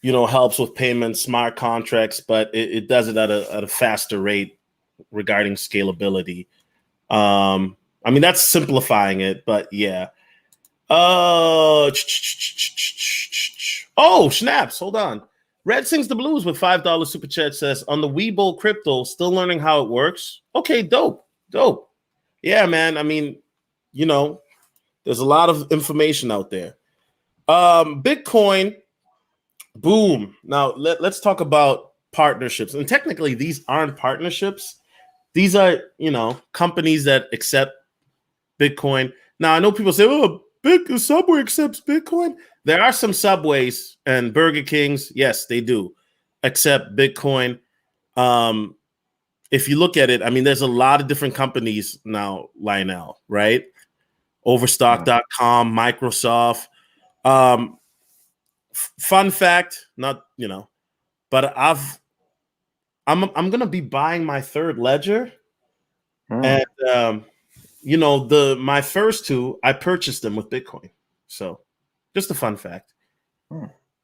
helps with payment, smart contracts, but it does it at a faster rate regarding scalability. I mean that's simplifying it, but yeah. Oh, snaps! Hold on. Red Sings the Blues with $5 super chat says, on the Webull crypto, still learning how it works. Okay, dope. Yeah, man. I mean, there's a lot of information out there. Bitcoin, boom. Now let's talk about partnerships. And technically, these aren't partnerships. These are, companies that accept Bitcoin. Now I know people say, "Oh, Subway accepts Bitcoin." There are some Subways and Burger Kings, yes, they do accept Bitcoin. If you look at it, I mean, there's a lot of different companies now, Lionel, right? Overstock.com, Microsoft. Fun fact, not but I'm gonna be buying my third ledger, and my first two I purchased them with Bitcoin. So, just a fun fact.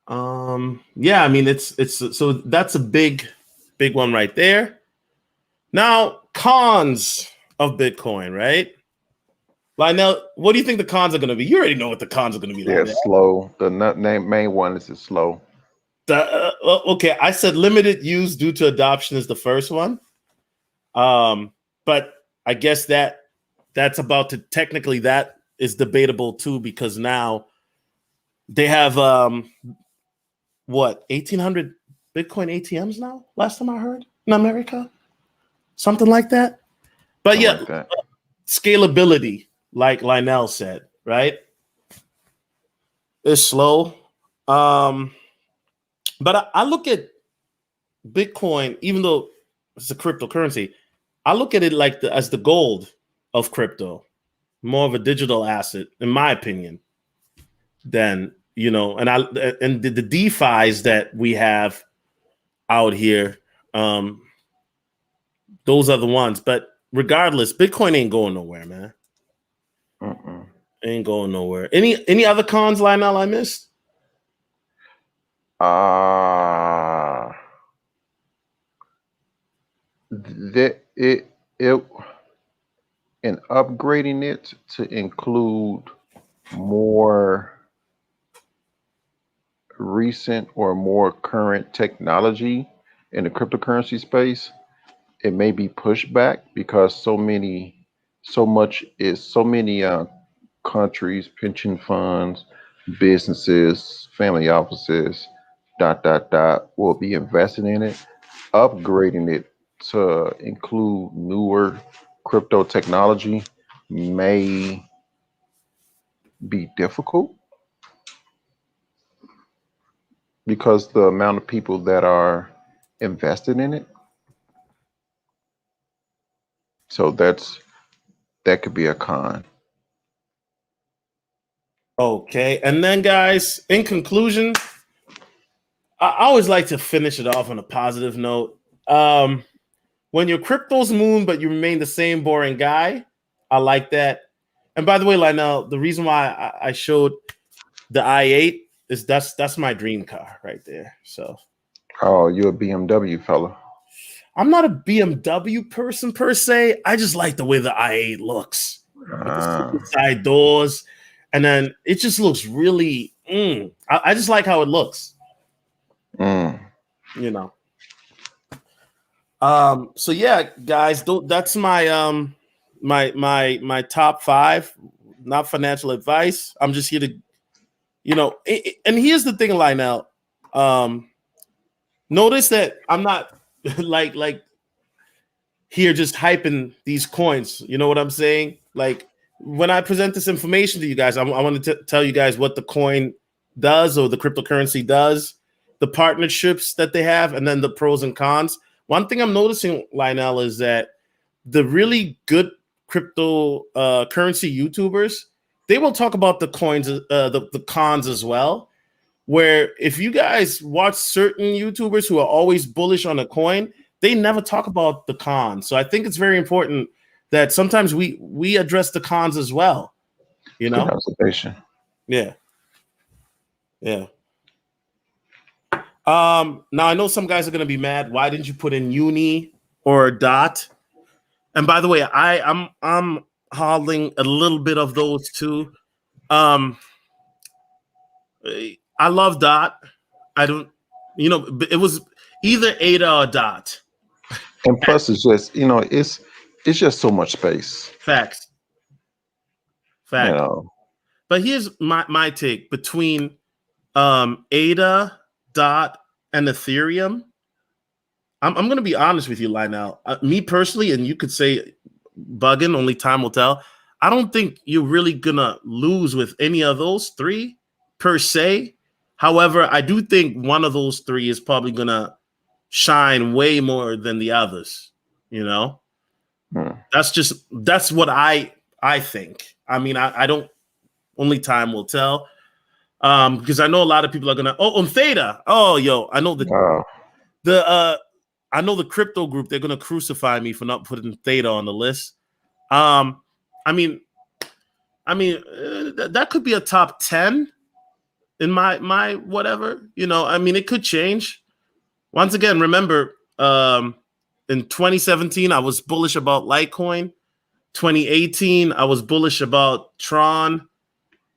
Yeah, I mean it's so that's a big one right there. Now, cons of Bitcoin, right? Lionel, what do you think the cons are going to be? You already know what the cons are going to be. Yeah, slow. The main one is it's slow. Okay, I said limited use due to adoption is the first one. But I guess that's about to technically that is debatable too, because now they have 1,800 Bitcoin ATMs now? Last time I heard in America, something like that. But something like that. Scalability, like Lionel said, right? It's slow. But I look at Bitcoin, even though it's a cryptocurrency, I look at it like as the gold of crypto, more of a digital asset, in my opinion, than and the DeFi's that we have out here, those are the ones. But regardless, Bitcoin ain't going nowhere, man. Ain't going nowhere. Any other cons, Lionel, I missed? In upgrading it to include more recent or more current technology in the cryptocurrency space, it may be pushed back because so many countries, pension funds, businesses, family offices, will be investing in it. Upgrading it to include newer crypto technology may be difficult because the amount of people that are invested in it. So that could be a con. Okay, and then guys, in conclusion, I always like to finish it off on a positive note. When your crypto's moon, but you remain the same boring guy, I like that. And by the way, Lionel, the reason why I showed the i8 is that's my dream car right there. So, oh, you're a BMW fella. I'm not a BMW person per se. I just like the way the i8 looks with the side doors, and then it just looks really. I just like how it looks. So yeah, guys, that's my my top 5. Not financial advice. I'm just here to, and here's the thing, Lionel. Notice that I'm not like here just hyping these coins. You know what I'm saying? Like when I present this information to you guys, I want to tell you guys what the coin does or the cryptocurrency does, the partnerships that they have, and then the pros and cons. One thing I'm noticing, Lionel, is that the really good crypto currency YouTubers, they will talk about the coins, the cons as well. Where if you guys watch certain YouTubers who are always bullish on a coin, they never talk about the cons. So I think it's very important that sometimes we address the cons as well. Good observation. Yeah. Now I know some guys are gonna be mad. Why didn't you put in uni or dot? And by the way, I'm hodling a little bit of those too. I love dot. I don't, it was either ADA or dot. And plus, it's just it's just so much space. Facts. But here's my take between ADA, dot, and Ethereum. I'm going to be honest with you, Lionel. Me personally, and you could say bugging, only time will tell. I don't think you're really going to lose with any of those 3 per se. However, I do think one of those 3 is probably going to shine way more than the others. That's what I think. I mean, I don't. Only time will tell. Because I know a lot of people are gonna. Oh, on Theta. Oh, yo, I know I know the crypto group. They're gonna crucify me for not putting Theta on the list. I mean, that could be a top 10 in my whatever. I mean, it could change. Once again, remember, in 2017, I was bullish about Litecoin. 2018, I was bullish about Tron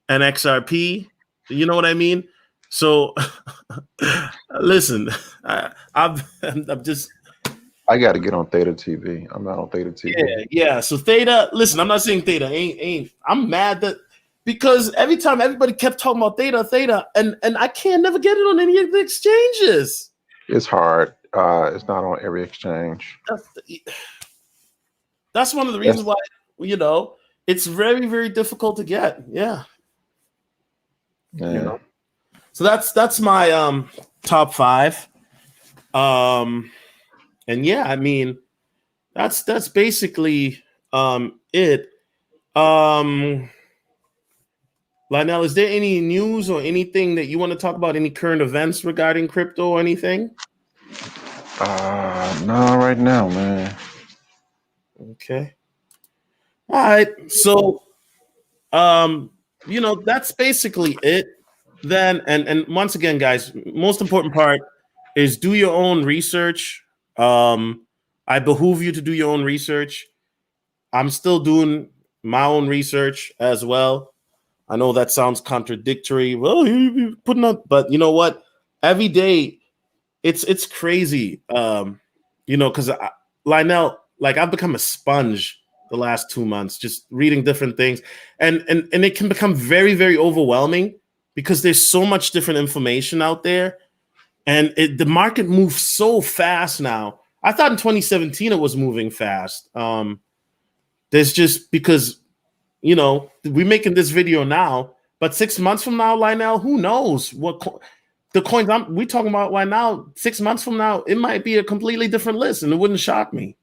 and XRP. You know what I mean? So, listen, I'm just. I got to get on Theta TV. I'm not on Theta TV. Yeah. So Theta, listen, I'm not saying Theta ain't. I'm mad that because every time everybody kept talking about Theta, and I can't never get it on any of the exchanges. It's hard. It's not on every exchange. That's one of the reasons why it's very, very difficult to get. Yeah. So that's my top 5. And yeah, I mean, that's basically it. Lionel, is there any news or anything that you want to talk about? Any current events regarding crypto or anything? No, right now, man. Okay. All right. So, that's basically it then. And once again, guys, most important part is do your own research. I behoove you to do your own research. I'm still doing my own research as well. I know that sounds contradictory. Well, you're putting up, but you know what? Every day, it's crazy. Because Lionel, like I've become a sponge the last 2 months, just reading different things, and it can become very, very overwhelming because there's so much different information out there, and the market moves so fast now. I thought in 2017 it was moving fast. There's just because we're making this video now, but 6 months from now, Lionel, who knows what the coins we talking about right now? 6 months from now, it might be a completely different list, and it wouldn't shock me.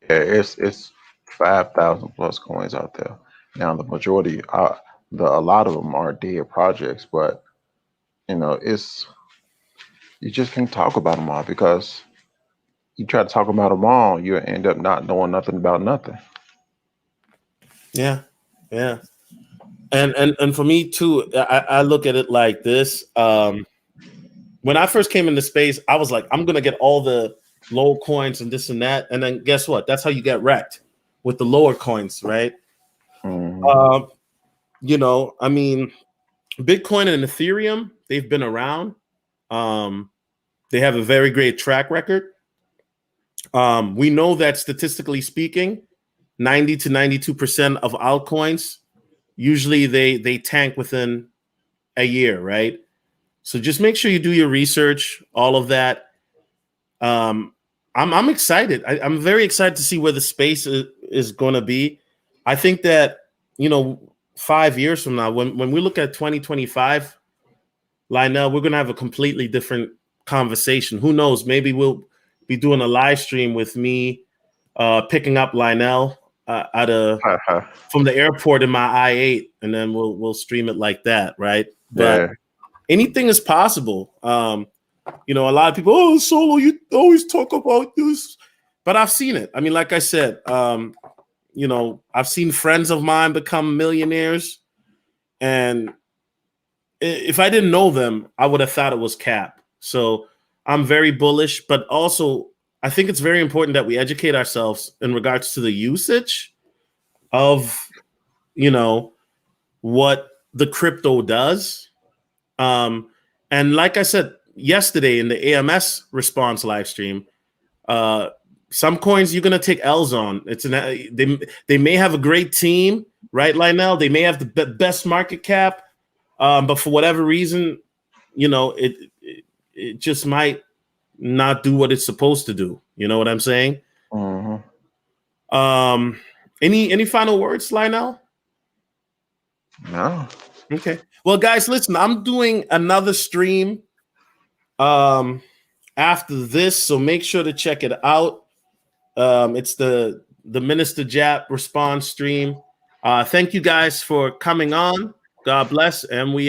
Yeah, it's 5,000 plus coins out there now. The majority, a lot of them are dead projects, but you just can't talk about them all because you try to talk about them all, you end up not knowing nothing about nothing. Yeah. And for me too, I look at it like this. When I first came into space, I was like, I'm gonna get all the low coins and this and that, and then guess what? That's how you get wrecked with the lower coins, right? Mm-hmm. I mean, Bitcoin and Ethereum, they've been around. They have a very great track record. We know that statistically speaking, 90 to 92% of altcoins, usually they tank within a year, right? So just make sure you do your research, all of that. I'm excited. I'm very excited to see where the space is going to be. I think that 5 years from now, when we look at 2025, Lionel, we're going to have a completely different conversation. Who knows? Maybe we'll be doing a live stream with me picking up Lionel from the airport in my i8, and then we'll stream it like that, right? But anything is possible. A lot of people, Solo, you always talk about this, but I've seen it. I mean, like I said, I've seen friends of mine become millionaires, and if I didn't know them, I would have thought it was cap. So I'm very bullish, but also I think it's very important that we educate ourselves in regards to the usage of, what the crypto does. And like I said yesterday in the AMS response live stream, some coins you're gonna take L's on. They may have a great team, right, Lionel? They may have the best market cap, but for whatever reason, it just might not do what it's supposed to do. You know what I'm saying? Mm-hmm. Any final words, Lionel? No. Okay. Well, guys, listen, I'm doing another stream after this, so make sure to check it out. It's the Minister Jap response stream. Thank you guys for coming on. God bless, and we